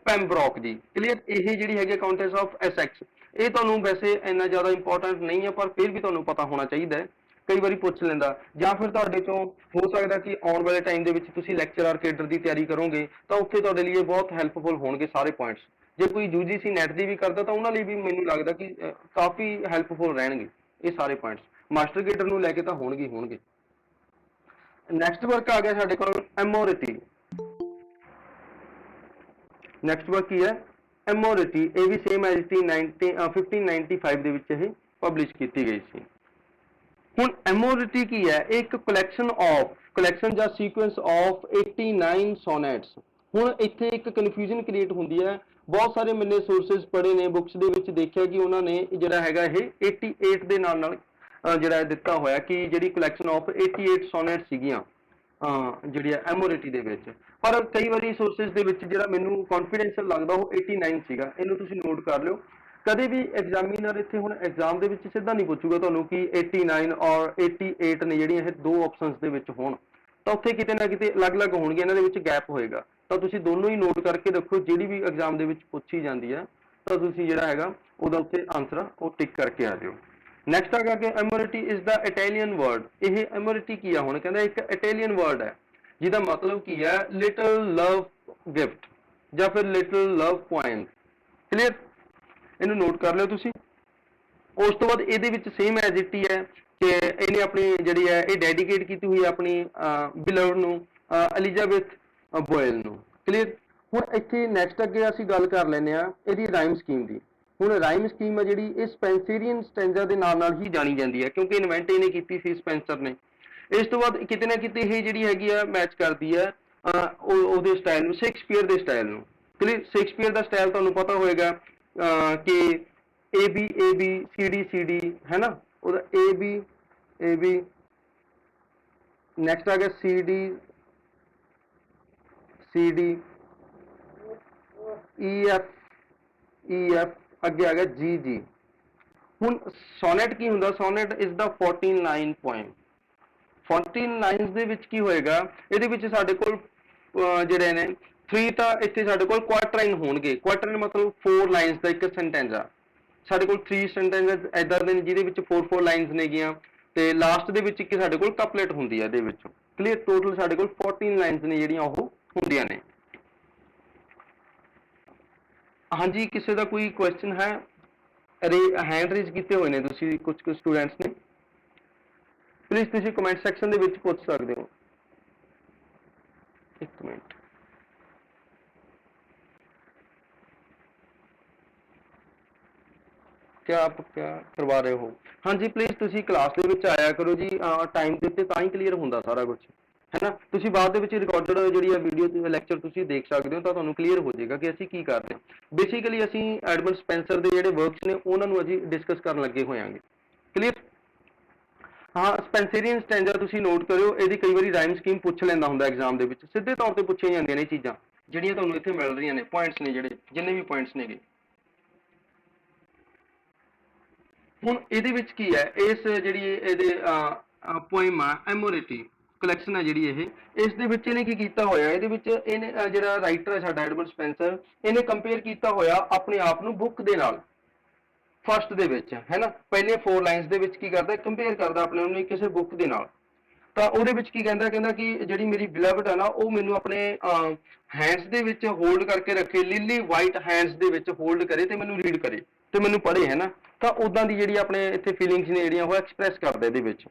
ਪੈਮਬਰੋਕ ਦੀ। ਕਲੀਅਰ? ਇਹ ਜਿਹੜੀ ਹੈਗੀ ਕਾਊਂਟੈਸ ਆਫ ਐਸੈਕਸ। ਇਹ ਤੁਹਾਨੂੰ ਵੈਸੇ ਇੰਨਾ ਜ਼ਿਆਦਾ ਇੰਪੋਰਟੈਂਟ ਨਹੀਂ ਹੈ, ਪਰ ਫਿਰ ਵੀ ਤੁਹਾਨੂੰ ਪਤਾ ਹੋਣਾ ਚਾਹੀਦਾ ਹੈ, ਕਈ ਵਾਰੀ ਪੁੱਛ ਲੈਂਦਾ। ਜਾਂ ਫਿਰ ਤੁਹਾਡੇ ਚੋਂ ਹੋ ਸਕਦਾ ਕਿ ਆਉਣ ਵਾਲੇ ਟਾਈਮ ਦੇ ਵਿੱਚ ਤੁਸੀਂ ਲੈਕਚਰਰ ਕੇਡਰ ਦੀ ਤਿਆਰੀ ਕਰੋਗੇ ਤਾਂ ਉੱਥੇ ਤੁਹਾਡੇ ਲਈ ਬਹੁਤ ਹੈਲਪਫੁਲ ਹੋਣਗੇ ਸਾਰੇ ਪੁਆਇੰਟਸ। ਜੇ ਕੋਈ ਯੂਜੀਸੀ ਨੈਟ ਦੀ ਵੀ ਕਰਦਾ ਤਾਂ ਉਹਨਾਂ ਲਈ ਵੀ ਮੈਨੂੰ ਲੱਗਦਾ ਕਿ ਕਾਫੀ ਹੈਲਪਫੁਲ ਰਹਿਣਗੇ ਇਹ ਸਾਰੇ ਪੁਆਇੰਟਸ। ਮਾਸਟਰ ਕੇਡਰ ਨੂੰ ਲੈ ਕੇ ਤਾਂ ਹੋਣਗੇ ਹੋਣਗੇ। ਨੈਕਸਟ ਵਰਕ ਆ ਗਿਆ ਸਾਡੇ ਕੋਲ ਐਮੋਰਿਟੀ। ਨੈਕਸਟ ਵਰਕ ਕੀ ਹੈ? ਐਮੋਰਿਟੀ। ਇਹ ਵੀ ਸੇਮ ਐਜ਼ ਟੀ 1595 ਦੇ ਵਿੱਚ ਇਹ ਪਬਲਿਸ਼ ਕੀਤੀ ਗਈ ਸੀ। ਹੁਣ ਐਮੋਰਿਟੀ ਕੀ ਹੈ? ਇਹ ਇੱਕ ਕਲੈਕਸ਼ਨ ਜਾਂ ਸੀਕੁਐਂਸ ਆਫ 89 ਸੋਨੈਟਸ। ਹੁਣ ਇੱਥੇ ਇੱਕ ਕਨਫਿਊਜ਼ਨ ਕ੍ਰੀਏਟ ਹੁੰਦੀ ਹੈ। ਬਹੁਤ ਸਾਰੇ ਮੈਨੇ ਸੋਰਸਸ ਪੜ੍ਹੇ ਨੇ, ਬੁੱਕਸ ਦੇ ਵਿੱਚ ਦੇਖਿਆ ਕਿ ਉਹਨਾਂ ਨੇ ਜਿਹੜਾ ਹੈਗਾ ਇਹ 88 ਦੇ ਨਾਲ ਜਿਹੜਾ ਦਿੱਤਾ ਹੋਇਆ ਕਿ ਜਿਹੜੀ ਕਲੈਕਸ਼ਨ ਆਫ 88 ਸੋਨੈਟ ਸੀਗੀਆਂ ਜਿਹੜੀਆਂ ਐਮੋਰਿਟੀ ਦੇ ਵਿੱਚ। ਪਰ ਕਈ ਵਾਰੀ ਸੋਰਸਸ ਦੇ ਵਿੱਚ ਜਿਹੜਾ ਮੈਨੂੰ ਕੌਨਫੀਡੈਂਸ਼ੀਅਲ ਲੱਗਦਾ ਉਹ 89 ਸੀਗਾ। ਇਹਨੂੰ ਤੁਸੀਂ ਨੋਟ ਕਰ ਲਿਓ। ਕਦੇ ਵੀ ਐਗਜ਼ਾਮੀਨਰ ਇੱਥੇ ਹੁਣ ਐਗਜ਼ਾਮ ਦੇ ਵਿੱਚ ਸਿੱਧਾ ਨਹੀਂ ਪੁੱਛੂਗਾ ਤੁਹਾਨੂੰ ਕਿ 89 ਔਰ 88 ਨੇ ਜਿਹੜੀਆਂ ਇਹ ਦੋ ਆਪਸ਼ਨਸ ਦੇ ਵਿੱਚ ਹੋਣ, ਤਾਂ ਉੱਥੇ ਕਿਤੇ ਨਾ ਕਿਤੇ ਅਲੱਗ-ਅਲੱਗ ਹੋਣਗੇ, ਇਹਨਾਂ ਦੇ ਵਿੱਚ ਗੈਪ ਹੋਏਗਾ। ਤਾਂ ਤੁਸੀਂ ਦੋਨੋਂ ਹੀ ਨੋਟ ਕਰਕੇ ਰੱਖੋ, ਜਿਹੜੀ ਵੀ ਐਗਜ਼ਾਮ ਦੇ ਵਿੱਚ ਪੁੱਛੀ ਜਾਂਦੀ ਹੈ ਤਾਂ ਤੁਸੀਂ ਜਿਹੜਾ ਹੈਗਾ ਉਹਦਾ ਉੱਥੇ ਆਨਸਰ ਉਹ ਟਿਕ ਕਰਕੇ ਆ ਜਾਓ। ਨੈਕਸਟ ਹੈਗਾ ਕਿ ਐਮੋਰਿਟੀ ਇਜ਼ ਦਾ ਇਟਾਲੀਅਨ ਵਰਡ। ਇਹ ਐਮੋਰਿਟੀ ਕੀ ਆ? ਹੁਣ ਕਹਿੰਦਾ ਇੱਕ ਇਟਾਲੀਅਨ ਵਰਡ ਹੈ ਜਿਹਦਾ ਮਤਲਬ ਕੀ ਹੈ ਲਿਟਲ ਲਵ ਗਿਫਟ ਜਾਂ ਫਿਰ ਲਿਟਲ ਲਵ ਪੋਇਮ। ਕਲੀਅਰ? ਇਹਨੂੰ ਨੋਟ ਕਰ ਲਿਓ ਤੁਸੀਂ। ਉਸ ਤੋਂ ਬਾਅਦ ਇਹਦੇ ਵਿੱਚ ਸੇਮ ਐਜ਼ ਇਟ ਹੀ ਹੈ ਕਿ ਇਹਨੇ ਆਪਣੀ ਜਿਹੜੀ ਹੈ ਇਹ ਡੈਡੀਕੇਟ ਕੀਤੀ ਹੋਈ ਆਪਣੀ ਬਿਲਵਡ ਨੂੰ, ਐਲਿਜ਼ਾਬੈਥ ਬੋਇਲ ਨੂੰ। ਕਲੀਅਰ? ਹੁਣ ਇੱਥੇ ਨੈਕਸਟ ਅੱਗੇ ਅਸੀਂ ਗੱਲ ਕਰ ਲੈਂਦੇ ਆ ਇਹਦੀ ਰਾਈਮ ਸਕੀਮ ਦੀ। ਹੁਣ ਰਾਈਮ ਸਕੀਮ ਹੈ ਜਿਹੜੀ ਇਹ ਸਪੈਂਸਰੀਅਨ ਸਟੈਂਜਾ ਦੇ ਨਾਲ ਹੀ ਜਾਣੀ ਜਾਂਦੀ ਹੈ, ਕਿਉਂਕਿ ਇਨਵੈਂਟ ਇਹਨੇ ਕੀਤੀ ਸੀ ਸਪੈਂਸਰ ਨੇ। ਇਸ ਤੋਂ ਬਾਅਦ ਕਿਤੇ ਨਾ ਕਿਤੇ ਇਹ ਜਿਹੜੀ ਹੈਗੀ ਆ ਮੈਚ ਕਰਦੀ ਹੈ ਉਹਦੇ ਸਟਾਈਲ ਨੂੰ, ਸ਼ੇਕਸਪੀਅਰ ਦੇ ਸਟਾਈਲ ਨੂੰ। ਕਲੀਅਰ? ਸ਼ੇਕਸਪੀਅਰ ਦਾ ਸਟਾਈਲ ਤੁਹਾਨੂੰ ਪਤਾ ਹੋਏਗਾ ਕਿ ਏ ਬੀ ਸੀ ਡੀ ਹੈ ਨਾ, ਉਹਦਾ ਏ ਬੀ ਨੈਕਸਟ ਆ ਗਿਆ ਸੀ ਡੀ ਈ ਐਫ ਅੱਗੇ ਆ ਗਿਆ ਜੀ। ਹੁਣ ਸੋਨੇਟ ਕੀ ਹੁੰਦਾ? Sonet is the 49 poem. 49 lines ਦੇ ਵਿੱਚ ਕੀ ਹੋਏਗਾ? ਇਹਦੇ ਵਿੱਚ ਸਾਡੇ ਕੋਲ ਜਿਹੜੇ ਨੇ 3 ਤਾਂ ਇੱਥੇ ਸਾਡੇ ਕੋਲ ਕੁਆਟਰਾਈਨ ਹੋਣਗੇ। ਕੁਆਟਰਾਈਨ ਮਤਲਬ 4 ਲਾਈਨਸ ਦਾ ਇੱਕ ਸੈਂਟੈਂਸ ਆ। ਸਾਡੇ ਕੋਲ 3 ਸੈਂਟੈਂਸ ਇਦਾਂ ਦੇ ਨੇ ਜਿਹਦੇ ਵਿੱਚ 4 ਲਾਈਨਸ ਨੇਗੀਆਂ, ਤੇ ਲਾਸਟ ਦੇ ਵਿੱਚ ਇੱਕ ਸਾਡੇ ਕੋਲ ਕਪਲੇਟ ਹੁੰਦੀ ਹੈ ਇਹਦੇ ਵਿੱਚ। ਕਲੀਅਰ? ਟੋਟਲ ਸਾਡੇ ਕੋਲ 14 ਲਾਈਨਸ ਨੇ ਜਿਹੜੀਆਂ ਉਹ ਹੁੰਦੀਆਂ ਨੇ। ਹਾਂਜੀ, ਕਿਸੇ ਦਾ ਕੋਈ ਕੁਐਸਚਨ ਹੈ? ਹੈਂਡ ਰੇਜ਼ ਕੀਤੇ ਹੋਏ ਨੇ ਤੁਸੀਂ ਕੁਝ ਸਟੂਡੈਂਟਸ ਨੇ। ਪਲੀਜ਼ ਤੁਸੀਂ ਕਮੈਂਟ ਸੈਕਸ਼ਨ ਦੇ ਵਿੱਚ ਪੁੱਛ ਸਕਦੇ ਹੋ। ਇੱਕ ਮਿੰਟ। क्या आप क्या करवा रहे हो? हाँ जी, प्लीज़ ਤੁਸੀਂ ਕਲਾਸ ਦੇ ਵਿੱਚ ਆਇਆ ਕਰੋ ਜੀ। ਟਾਈਮ ਦੇ ਉੱਤੇ ਤਾਂ ਹੀ ਕਲੀਅਰ ਹੁੰਦਾ ਸਾਰਾ ਕੁਝ, ਹੈ ਨਾ। ਤੁਸੀਂ ਬਾਅਦ ਦੇ ਵਿੱਚ ਰਿਕਾਰਡਡ ਜਿਹੜੀ ਆ ਵੀਡੀਓ ਤੇ ਲੈਕਚਰ ਤੁਸੀਂ ਦੇਖ ਸਕਦੇ ਹੋ, ਤਾਂ ਤੁਹਾਨੂੰ ਕਲੀਅਰ ਹੋ ਜਾਏਗਾ ਕਿ ਅਸੀਂ ਕੀ ਕਰ ਰਹੇ ਹਾਂ। ਬੇਸਿਕਲੀ ਅਸੀਂ ਐਡਮੰਡ ਸਪੈਂਸਰ ਦੇ ਜਿਹੜੇ ਵਰਕਸ ਨੇ ਉਹਨਾਂ ਨੂੰ ਅਸੀਂ ਡਿਸਕਸ ਕਰਨ ਲੱਗੇ ਹੋਇਆਂਗੇ। ਕਲੀਅਰ? ਹਾਂ, ਸਪੈਂਸਰੀਅਨ ਸਟੈਂਜਾ ਤੁਸੀਂ ਨੋਟ ਕਰਿਓ, ਇਹਦੀ ਕਈ ਵਾਰੀ ਰਾਈਮ ਸਕੀਮ ਪੁੱਛ ਲੈਂਦਾ ਹੁੰਦਾ ਐਗਜ਼ਾਮ ਦੇ ਵਿੱਚ। ਸਿੱਧੇ ਤੌਰ ਤੇ ਪੁੱਛੀਆਂ ਜਾਂਦੀਆਂ ਨੇ ਇਹ ਚੀਜ਼ਾਂ ਜਿਹੜੀਆਂ ਤੁਹਾਨੂੰ ਇੱਥੇ ਮਿਲ ਰਹੀਆਂ ਨੇ। ਪੁਆਇੰਟਸ ਨੇ ਜਿਹੜੇ ਜਿੰਨੇ ਵੀ ਪੁਆਇੰਟਸ ਨੇਗੇ। ਹੁਣ ਇਹਦੇ ਵਿੱਚ ਕੀ ਹੈ? ਇਸ ਜਿਹੜੀ ਇਹਦੇ ਪੋਇਮ ਆ ਐਮੋਰਿਟੀ ਕਲੈਕਸ਼ਨ ਆ ਜਿਹੜੀ ਇਸ ਦੇ ਵਿੱਚ ਇਹਨੇ ਕੀ ਕੀਤਾ ਹੋਇਆ? ਇਹਦੇ ਵਿੱਚ ਇਹਨੇ ਜਿਹੜਾ ਰਾਈਟਰ ਹੈ ਸਾਡਾ ਐਡਮੰਡ ਸਪੈਂਸਰ, ਇਹਨੇ ਕੰਪੇਅਰ ਕੀਤਾ ਹੋਇਆ ਆਪਣੇ ਆਪ ਨੂੰ ਬੁੱਕ ਦੇ ਨਾਲ। ਫਸਟ ਦੇ ਵਿੱਚ, ਹੈ ਨਾ, ਪਹਿਲੇ 4 ਲਾਈਨਸ ਦੇ ਵਿੱਚ ਕੀ ਕਰਦਾ? ਕੰਪੇਅਰ ਕਰਦਾ ਆਪਣੇ ਆਪ ਨੂੰ ਕਿਸੇ ਬੁੱਕ ਦੇ ਨਾਲ। ਤਾਂ ਉਹਦੇ ਵਿੱਚ ਕੀ ਕਹਿੰਦਾ? ਕਹਿੰਦਾ ਕਿ ਜਿਹੜੀ ਮੇਰੀ ਬਿਲਵਡ ਹੈ ਨਾ, ਉਹ ਮੈਨੂੰ ਆਪਣੇ ਹੈਂਡਸ ਦੇ ਵਿੱਚ ਹੋਲਡ ਕਰਕੇ ਰੱਖੇ, ਲਿਲੀ ਵਾਈਟ ਹੈਂਡਸ ਦੇ ਵਿੱਚ ਹੋਲਡ ਕਰੇ ਤੇ ਮੈਨੂੰ ਰੀਡ ਕਰੇ ਤੇ ਮੈਨੂੰ ਪੜ੍ਹੇ, ਹੈ ਨਾ। ਤਾਂ ਉਦਾਂ ਦੀ ਜਿਹੜੀ ਆਪਣੇ ਇੱਥੇ ਫੀਲਿੰਗਸ ਨੇ ਜਿਹੜੀਆਂ ਉਹ ਐਕਸਪ੍ਰੈਸ ਕਰਦਾ ਇਹਦੇ ਵਿੱਚ।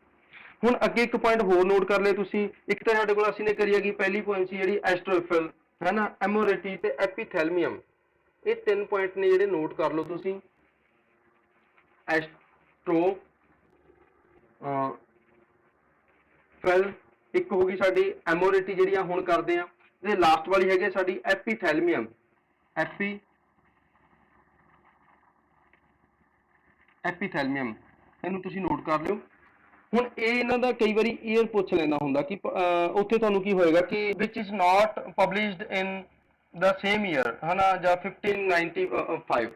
ਹੁਣ ਅੱਗੇ ਇੱਕ ਪੁਆਇੰਟ ਹੋਰ ਨੋਟ ਕਰ ਲਿਓ ਤੁਸੀਂ। ਇੱਕ ਤਾਂ ਸਾਡੇ ਕੋਲ ਅਸੀਂ ਨੇ ਕਰੀ ਹੈਗੀ ਪਹਿਲੀ ਪੁਆਇੰਟ ਸੀ ਜਿਹੜੀ ਐਸਟ੍ਰੋਫਿਲ, ਹੈ ਨਾ, ਐਮੋਰਿਟੀ ਤੇ ਐਪੀਥੈਲਮੀਅਮ। ਇਹ 3 ਪੁਆਇੰਟ ਨੇ ਜਿਹੜੇ ਨੋਟ ਕਰ ਲਓ ਤੁਸੀਂ। ਐਸਟ੍ਰੋ ਫਿਲ ਇੱਕ ਹੋ ਗਈ ਸਾਡੀ, ਐਮੋਰਿਟੀ ਜਿਹੜੀ ਆ ਹੁਣ ਕਰਦੇ ਆ, ਤੇ ਲਾਸਟ ਵਾਲੀ ਹੈਗੀ ਸਾਡੀ ਐਪੀਥੈਲਮੀਅਮ। ਐਪੀਥੈਲਮੀਅਮ, ਇਹਨੂੰ ਤੁਸੀਂ ਨੋਟ ਕਰ ਲਿਓ। ਹੁਣ ਇਹ ਇਹਨਾਂ ਦਾ ਕਈ ਵਾਰੀ ਈਅਰ ਪੁੱਛ ਲੈਂਦਾ ਹੁੰਦਾ ਕਿ ਉੱਥੇ ਤੁਹਾਨੂੰ ਕੀ ਹੋਏਗਾ ਕਿ which is not published in the same year, ਹਨਾ, ਜਾਂ 1595।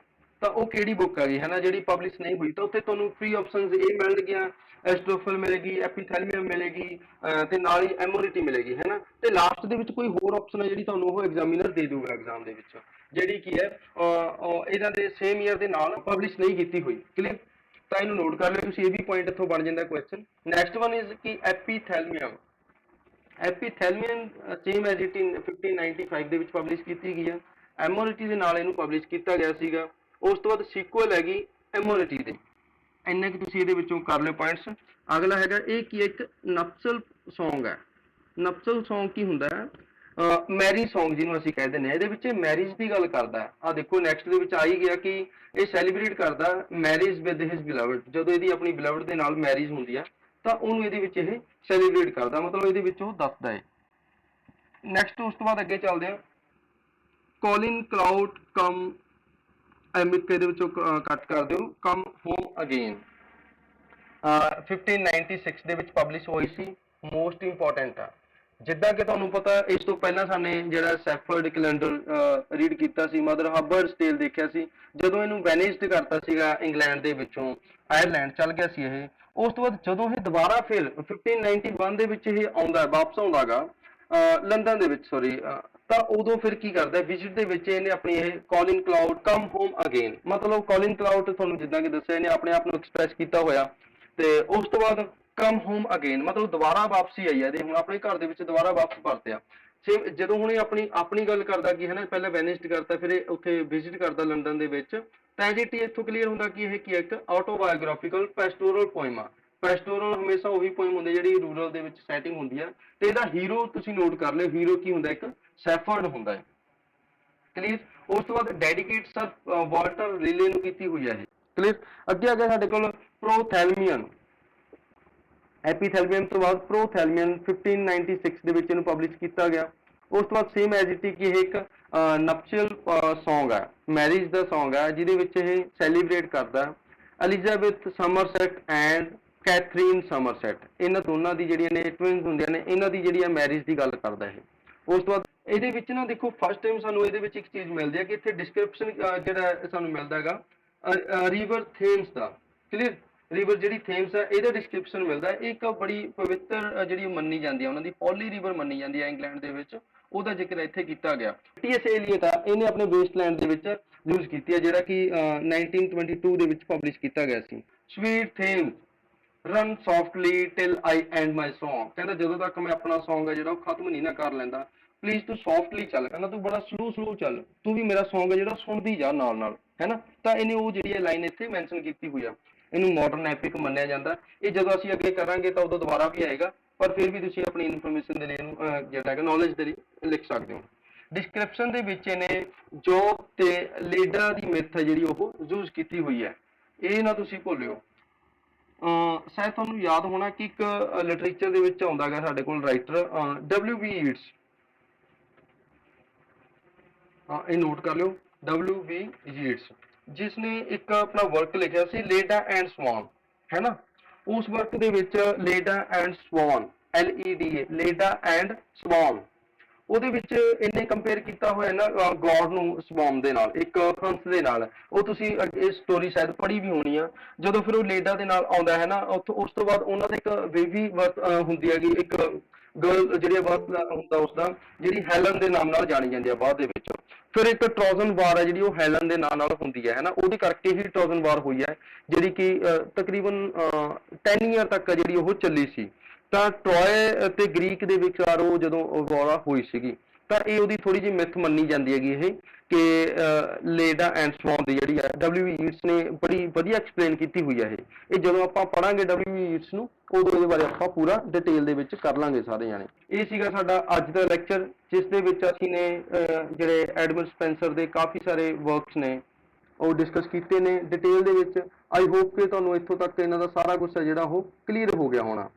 ਤਾਂ ਉਹ ਕਿਹੜੀ ਬੁੱਕ ਹੈਗੀ, ਹੈ ਨਾ, ਜਿਹੜੀ ਪਬਲਿਸ਼ ਨਹੀਂ ਹੋਈ। ਤਾਂ ਉੱਥੇ ਤੁਹਾਨੂੰ 3 ਆਪਸ਼ਨਸ ਇਹ ਮਿਲਣਗੀਆਂ, ਐਸਟ੍ਰੋਫਿਲ ਮਿਲੇਗੀ, ਐਪੀਥੈਲਮੀਅਮ ਮਿਲੇਗੀ, ਤੇ ਨਾਲ ਹੀ ਐਮੋਰਿਟੀ ਮਿਲੇਗੀ, ਹੈ ਨਾ। ਤੇ ਲਾਸਟ ਦੇ ਵਿੱਚ ਕੋਈ ਹੋਰ ਆਪਸ਼ਨ ਹੈ ਜਿਹੜੀ ਤੁਹਾਨੂੰ ਉਹ ਐਗਜ਼ਾਮੀਨਰ ਦੇ ਦੂਗਾ ਐਗਜ਼ਾਮ ਦੇ ਵਿੱਚ, ਜਿਹੜੀ ਕੀ ਹੈ ਇਹਨਾਂ ਦੇ ਸੇਮ ਈਅਰ ਦੇ ਨਾਲ ਪਬਲਿਸ਼ ਨਹੀਂ ਕੀਤੀ ਹੋਈ। ਕਲੀਅਰ? ਤਾਂ ਇਹਨੂੰ ਨੋਟ ਕਰ ਲਿਓ ਤੁਸੀਂ। ਇਹ ਵੀ ਪੁਆਇੰਟ ਇੱਥੋਂ ਬਣ ਜਾਂਦਾ ਕੁਐਸਚਨ। ਨੈਕਸਟ ਵਨ ਇਜ਼ ਕਿ ਐਪੀਥੈਲਮੀਅਮ। ਐਪੀਥੈਲਮੀਅਮ ਸੇਮ ਐਜ਼ ਇਟ ਇਨ 1595 ਦੇ ਵਿੱਚ ਪਬਲਿਸ਼ ਕੀਤੀ ਗਈ ਹੈ। ਐਮੋਰਿਟੀ ਦੇ ਨਾਲ ਇਹਨੂੰ ਪਬਲਿਸ਼ ਕੀਤਾ ਗਿਆ ਸੀਗਾ। ਉਸ ਤੋਂ ਬਾਅਦ ਸੀਕੁਅਲ ਹੈਗੀ ਐਮੋਰਿਟੀ ਦੇ। ਇੰਨਾ ਕਿ ਤੁਸੀਂ ਇਹਦੇ ਵਿੱਚੋਂ ਕਰ ਲਿਓ ਪੁਆਇੰਟਸ। ਅਗਲਾ ਹੈਗਾ ਇਹ ਕੀ, ਇੱਕ ਨਪਸਲ ਸੌਂਗ ਹੈ। ਨਪਸਲ ਸੌਂਗ ਕੀ ਹੁੰਦਾ ਹੈ? ਮੈਰਿਜ ਸੌਂਗ ਜਿਹਨੂੰ ਅਸੀਂ ਕਹਿ ਦਿੰਦੇ ਹਾਂ। ਇਹਦੇ ਵਿੱਚ ਮੈਰਿਜ ਦੀ ਗੱਲ ਕਰਦਾ ਹੈ। ਆ ਦੇਖੋ ਨੈਕਸਟ ਦੇ ਵਿੱਚ ਆ ਹੀ ਗਿਆ ਕਿ ਇਹ ਸੈਲੀਬ੍ਰੇਟ ਕਰਦਾ ਮੈਰਿਜ ਵਿਦ ਹਿਸ ਬਿਲਵਡ। ਜਦੋਂ ਇਹਦੀ ਆਪਣੀ ਬਿਲਵਡ ਦੇ ਨਾਲ ਮੈਰਿਜ ਹੁੰਦੀ ਆ ਤਾਂ ਉਹਨੂੰ ਇਹਦੇ ਵਿੱਚ ਇਹ ਸੈਲੀਬ੍ਰੇਟ ਕਰਦਾ, ਮਤਲਬ ਇਹਦੇ ਵਿੱਚ ਉਹ ਦੱਸਦਾ ਹੈ। ਨੈਕਸਟ ਉਸ ਤੋਂ ਬਾਅਦ ਅੱਗੇ ਚੱਲਦੇ ਆ। ਕੋਲਿਨ ਕਲਾਊਡ ਕਮ, ਐਮਿਕ ਇਹਦੇ ਵਿੱਚੋਂ ਕੱਟ ਕਰ ਦਿਓ, ਕਮ ਹੋਮ ਅਗੇਨ। 1596 ਦੇ ਵਿੱਚ ਪਬਲਿਸ਼ ਹੋਈ ਸੀ। ਮੋਸਟ ਇੰਪੋਰਟੈਂਟ ਆ। ਜਿੱਦਾਂ ਕਿ ਤੁਹਾਨੂੰ ਪਤਾ, ਇਸ ਤੋਂ ਪਹਿਲਾਂ ਸਾਨੇ ਜਿਹੜਾ ਸੈਫਰਡ ਕੈਲੰਡਰ ਰੀਡ ਕੀਤਾ ਸੀ, ਮਦਰ ਹਬਰਡ ਟੇਲ ਦੇਖਿਆ ਸੀ। ਜਦੋਂ ਇਹਨੂੰ ਵੈਨਿਸਡ ਕਰਤਾ ਸੀਗਾ ਇੰਗਲੈਂਡ ਦੇ ਵਿੱਚੋਂ, ਆਇਰਲੈਂਡ ਚੱਲ ਗਿਆ ਸੀ ਇਹ। ਉਸ ਤੋਂ ਬਾਅਦ ਜਦੋਂ ਇਹ ਦੁਬਾਰਾ ਫਿਰ 1591 ਦੇ ਵਿੱਚ ਇਹ ਆਉਂਦਾ, ਵਾਪਸ ਆਉਂਦਾਗਾ ਲੰਡਨ ਦੇ ਵਿੱਚ, ਸੌਰੀ, ਤਾਂ ਉਦੋਂ ਫਿਰ ਕੀ ਕਰਦਾ, ਵਿਜ਼ਿਟ ਦੇ ਵਿੱਚ ਇਹਨੇ ਆਪਣੀ ਇਹ Colin Clout come home again, ਮਤਲਬ ਕੋਲਿਨ ਕਲਾਊਡ ਤੁਹਾਨੂੰ ਜਿੱਦਾਂ ਕਿ ਦੱਸਿਆ ਇਹਨੇ ਆਪਣੇ ਆਪ ਨੂੰ ਐਕਸਪ੍ਰੈਸ ਕੀਤਾ ਹੋਇਆ। ਤੇ ਉਸ ਤੋਂ ਬਾਅਦ ਕਮ ਹੋਮ ਅਗੇਨ ਮਤਲਬ ਦੁਬਾਰਾ ਵਾਪਸੀ ਆਈ ਹੈ ਇਹਦੇ, ਹੁਣ ਆਪਣੇ ਘਰ ਦੇ ਵਿੱਚ ਦੁਬਾਰਾ ਵਾਪਸ ਪਰਤਿਆ। ਸੇਮ ਜਦੋਂ ਹੁਣ ਇਹ ਆਪਣੀ ਗੱਲ ਕਰਦਾ ਕਿ ਹੈ ਨਾ, ਪਹਿਲਾਂ ਵੈਨਿਸਡ ਕਰਤਾ, ਫਿਰ ਇਹ ਉੱਥੇ ਵਿਜ਼ਿਟ ਕਰਦਾ ਲੰਡਨ ਦੇ ਵਿੱਚ। ਤਾਂ ਜੀ ਇੱਥੋਂ ਕਲੀਅਰ ਹੁੰਦਾ ਕਿ ਇਹ ਕੀ ਇੱਕ ਆਟੋਬਾਇਓਗ੍ਰਾਫਿਕਲ ਪੈਸਟੋਰਲ ਪੋਇਮ ਆ। ਪੈਸਟੋਰਲ ਹਮੇਸ਼ਾ ਉਹੀ ਪੋਇਮ ਹੁੰਦੀ ਜਿਹੜੀ ਰੂਰਲ ਦੇ ਵਿੱਚ ਸੈਟਿੰਗ ਹੁੰਦੀ ਆ। ਤੇ ਇਹਦਾ ਹੀਰੋ ਤੁਸੀਂ ਨੋਟ ਕਰ ਲਿਓ, ਹੀਰੋ ਕੀ ਹੁੰਦਾ, ਇੱਕ ਸੈਫਰਡ ਹੁੰਦਾ ਹੈ। ਕਲੀਅਰ? ਉਸ ਤੋਂ ਬਾਅਦ ਡੈਡੀਕੇਟ ਸਰ ਵਾਲਟਰ ਰੀਲੇ ਨੂੰ ਕੀਤੀ ਹੋਈ ਹੈ ਇਹ। ਕਲੀਅਰ? ਅੱਗੇ ਆ ਗਿਆ ਸਾਡੇ ਕੋਲ ਪ੍ਰੋਥੈਲਮੀਅਨ। ਐਪੀਥੈਲਮੀਅਮ ਤੋਂ ਬਾਅਦ ਪ੍ਰੋਥੈਲਮੀਅਨ 1596 ਦੇ ਵਿੱਚ ਇਹਨੂੰ ਪਬਲਿਸ਼ ਕੀਤਾ ਗਿਆ। ਉਸ ਤੋਂ ਬਾਅਦ ਸੇਮ ਐਜ਼ ਇਟ ਕਿ ਇਹ ਇੱਕ ਨਪਚਲ ਸੌਂਗ ਹੈ, ਮੈਰਿਜ ਦਾ ਸੌਂਗ ਹੈ, ਜਿਹਦੇ ਵਿੱਚ ਇਹ ਸੈਲੀਬ੍ਰੇਟ ਕਰਦਾ Elizabeth Somerset and Catherine Somerset. ਇਹਨਾਂ ਦੋਨਾਂ ਦੀ ਜਿਹੜੀਆਂ ਨੇ ਟਵਿਨਸ ਹੁੰਦੀਆਂ ਨੇ, ਇਹਨਾਂ ਦੀ ਜਿਹੜੀ ਆ ਮੈਰਿਜ ਦੀ ਗੱਲ ਕਰਦਾ ਇਹ। ਉਸ ਤੋਂ ਬਾਅਦ ਇਹਦੇ ਵਿੱਚ ਨਾ ਦੇਖੋ, ਫਸਟ ਟਾਈਮ ਸਾਨੂੰ ਇਹਦੇ ਵਿੱਚ ਇੱਕ ਚੀਜ਼ ਮਿਲਦੀ ਹੈ ਕਿ ਇੱਥੇ ਡਿਸਕ੍ਰਿਪਸ਼ਨ ਜਿਹੜਾ ਸਾਨੂੰ ਮਿਲਦਾ ਹੈਗਾ ਰਿਵਰ ਥੇਮਸ ਦਾ। ਕਲੀਅਰ। ਰਿਵਰ ਜਿਹੜੀ ਥੇਮਸ ਹੈ ਇਹਦਾ ਡਿਸਕ੍ਰਿਪਸ਼ਨ ਮਿਲਦਾ ਹੈ। ਇਹ ਇੱਕ ਬੜੀ ਪਵਿੱਤਰ ਜਿਹੜੀ ਮੰਨੀ ਜਾਂਦੀ ਹੈ, ਉਹਨਾਂ ਦੀ ਹੌਲੀ ਰਿਵਰ ਮੰਨੀ ਜਾਂਦੀ ਹੈ ਇੰਗਲੈਂਡ ਦੇ ਵਿੱਚ, ਉਹਦਾ ਜ਼ਿਕਰ ਇੱਥੇ ਕੀਤਾ ਗਿਆ। ਟੀਐਸ ਏਲੀਅਟ ਆ, ਇਹਨੇ ਆਪਣੇ ਵੇਸਟਲੈਂਡ ਦੇ ਵਿੱਚ ਯੂਜ਼ ਕੀਤੀ ਹੈ, ਜਿਹੜਾ ਕਿ 1922 ਦੇ ਵਿੱਚ ਪਬਲਿਸ਼ ਕੀਤਾ ਗਿਆ ਸੀ। Sweet Thames run softly till I end my song, ਕਹਿੰਦਾ ਜਦੋਂ ਤੱਕ ਮੈਂ ਆਪਣਾ ਸੌਂਗ ਹੈ ਜਿਹੜਾ ਉਹ ਖਤਮ ਨਹੀਂ ਨਾ ਕਰ ਲੈਂਦਾ, ਪਲੀਜ਼ ਤੂੰ ਸੌਫਟਲੀ ਚੱਲ, ਕਹਿੰਦਾ ਤੂੰ ਬੜਾ ਸਲੋ ਚੱਲ, ਤੂੰ ਵੀ ਮੇਰਾ ਸੌਂਗ ਹੈ ਜਿਹੜਾ ਸੁਣਦੀ ਜਾ ਨਾਲ ਨਾਲ, ਹੈ ਨਾ। ਤਾਂ ਇਹਨੇ ਉਹ ਜਿਹੜੀ ਹੈ ਲਾਈਨ ਇੱਥੇ ਮੈਂਸ਼ਨ ਕੀਤੀ ਹੋਈ ਆ। ਇਹਨੂੰ ਮਾਡਰਨ ਐਪਿਕ ਮੰਨਿਆ ਜਾਂਦਾ। ਇਹ ਜਦੋਂ ਅਸੀਂ ਅੱਗੇ ਕਰਾਂਗੇ ਤਾਂ ਉਦੋਂ ਦੁਬਾਰਾ ਵੀ ਆਏਗਾ, ਪਰ ਫਿਰ ਵੀ ਤੁਸੀਂ ਆਪਣੀ ਇਨਫੋਰਮੇਸ਼ਨ ਦੇ ਲਈ ਇਹਨੂੰ ਜਿਹੜਾ ਹੈਗਾ ਨੌਲੇਜ ਦੇ ਲਈ ਲਿਖ ਸਕਦੇ ਹੋ। ਡਿਸਕ੍ਰਿਪਸ਼ਨ ਦੇ ਵਿੱਚ ਇਹਨੇ ਜੋਬ ਤੇ ਲੀਡਰ ਦੀ ਮਿੱਥ ਹੈ ਜਿਹੜੀ ਉਹ ਯੂਜ਼ ਕੀਤੀ ਹੋਈ ਹੈ, ਇਹ ਨਾ ਤੁਸੀਂ ਭੁੱਲਿਓ। ਸ਼ਾਇਦ ਤੁਹਾਨੂੰ ਯਾਦ ਹੋਣਾ ਕਿ ਇੱਕ ਲਿਟਰੇਚਰ ਦੇ ਵਿੱਚ ਆਉਂਦਾ ਹੈ ਸਾਡੇ ਕੋਲ ਰਾਈਟਰ W.B. Yeats, ਇਹ ਨੋਟ ਕਰ ਲਿਓ, W.B. Yeats, ਜਿਸ ਨੇ ਇੱਕ ਆਪਣਾ ਵਰਕ ਲਿਖਿਆ ਸੀ ਲੇਡਾ ਐਂਡ ਸਵਾਨ, ਹੈ ਨਾ। ਉਸ ਵਰਕ ਦੇ ਵਿੱਚ ਲੇਡਾ ਐਂਡ ਸਵਾਨ, LEDA, ਲੇਡਾ ਐਂਡ ਸਵਾਨ, ਉਹਦੇ ਵਿੱਚ ਇਹਨੇ ਕੰਪੇਅਰ ਕੀਤਾ ਹੋਇਆ ਨਾ ਗੋਡ ਨੂੰ ਸਵਾਨ ਦੇ ਨਾਲ, ਇੱਕ ਹੰਸ ਦੇ ਨਾਲ। ਉਹ ਤੁਸੀਂ ਇਹ ਸਟੋਰੀ ਸ਼ਾਇਦ ਪੜ੍ਹੀ ਵੀ ਹੋਣੀ ਆ। ਜਦੋਂ ਫਿਰ ਉਹ ਲੇਡਾ ਦੇ ਨਾਲ ਆਉਂਦਾ ਹੈ ਨਾ, ਉਸ ਤੋਂ ਬਾਅਦ ਉਹਨਾਂ ਦਾ ਇੱਕ ਬੇਬੀ ਹੁੰਦੀ ਹੈਗੀ, ਇੱਕ ਗਰਲ ਜਿਹੜੀ ਬਰਥ ਹੁੰਦਾ ਉਸਦਾ, ਜਿਹੜੀ ਹੈਲਨ ਦੇ ਨਾਮ ਨਾਲ ਜਾਣੀ ਜਾਂਦੀ ਹੈ ਬਾਅਦ ਦੇ ਵਿੱਚ। ਫਿਰ ਇੱਕ ਟਰੋਜਨ ਵਾਰ ਹੈ ਜਿਹੜੀ ਉਹ ਹੈਲਨ ਦੇ ਨਾਂ ਨਾਲ ਹੁੰਦੀ ਹੈ ਨਾ, ਉਹਦੇ ਕਰਕੇ ਹੀ ਟਰੋਜਨ ਵਾਰ ਹੋਈ ਹੈ, ਜਿਹੜੀ ਕਿ ਤਕਰੀਬਨ 10 ਈਅਰ ਤੱਕ ਜਿਹੜੀ ਉਹ ਚੱਲੀ ਸੀ। ਤਾਂ ਟਰੋਏ ਤੇ ਗ੍ਰੀਕ ਦੇ ਵਿਚਕਾਰ ਉਹ ਜਦੋਂ ਵਾਰ ਹੋਈ ਸੀਗੀ, ਤਾਂ ਇਹ ਉਹਦੀ ਥੋੜੀ ਜਿਹੀ ਮਿਥ ਮੰਨੀ ਜਾਂਦੀ ਹੈਗੀ ਇਹ, ਕਿ ਲੇਡਾ ਐਂਡ ਸਵਾਨ ਦੀ ਜਿਹੜੀ ਹੈ W.B. Yeats ਨੇ ਬੜੀ ਵਧੀਆ ਐਕਸਪਲੇਨ ਕੀਤੀ ਹੋਈ ਹੈ। ਇਹ ਜਦੋਂ ਆਪਾਂ ਪੜਾਂਗੇ W.B. Yeats ਨੂੰ, ਉਦੋਂ ਇਹਦੇ ਬਾਰੇ ਆਪਾਂ ਪੂਰਾ ਡਿਟੇਲ ਦੇ ਵਿੱਚ ਕਰ ਲਾਂਗੇ ਸਾਰੇ ਜਾਣੇ। ਇਹ ਸੀਗਾ ਸਾਡਾ ਅੱਜ ਦਾ ਲੈਕਚਰ, ਜਿਸ ਦੇ ਵਿੱਚ ਅਸੀਂ ਨੇ ਜਿਹੜੇ ਐਡਮੰਡ ਸਪੈਂਸਰ ਦੇ ਕਾਫੀ ਸਾਰੇ ਵਰਕਸ ਨੇ ਉਹ ਡਿਸਕਸ ਕੀਤੇ ਨੇ ਡਿਟੇਲ ਦੇ ਵਿੱਚ। ਆਈ ਹੋਪ ਕਿ ਤੁਹਾਨੂੰ ਇੱਥੋਂ ਤੱਕ ਇਹਨਾਂ ਦਾ ਸਾਰਾ ਕੁਝ ਹੈ ਜਿਹੜਾ ਉਹ ਕਲੀਅਰ ਹੋ ਗਿਆ ਹੋਣਾ।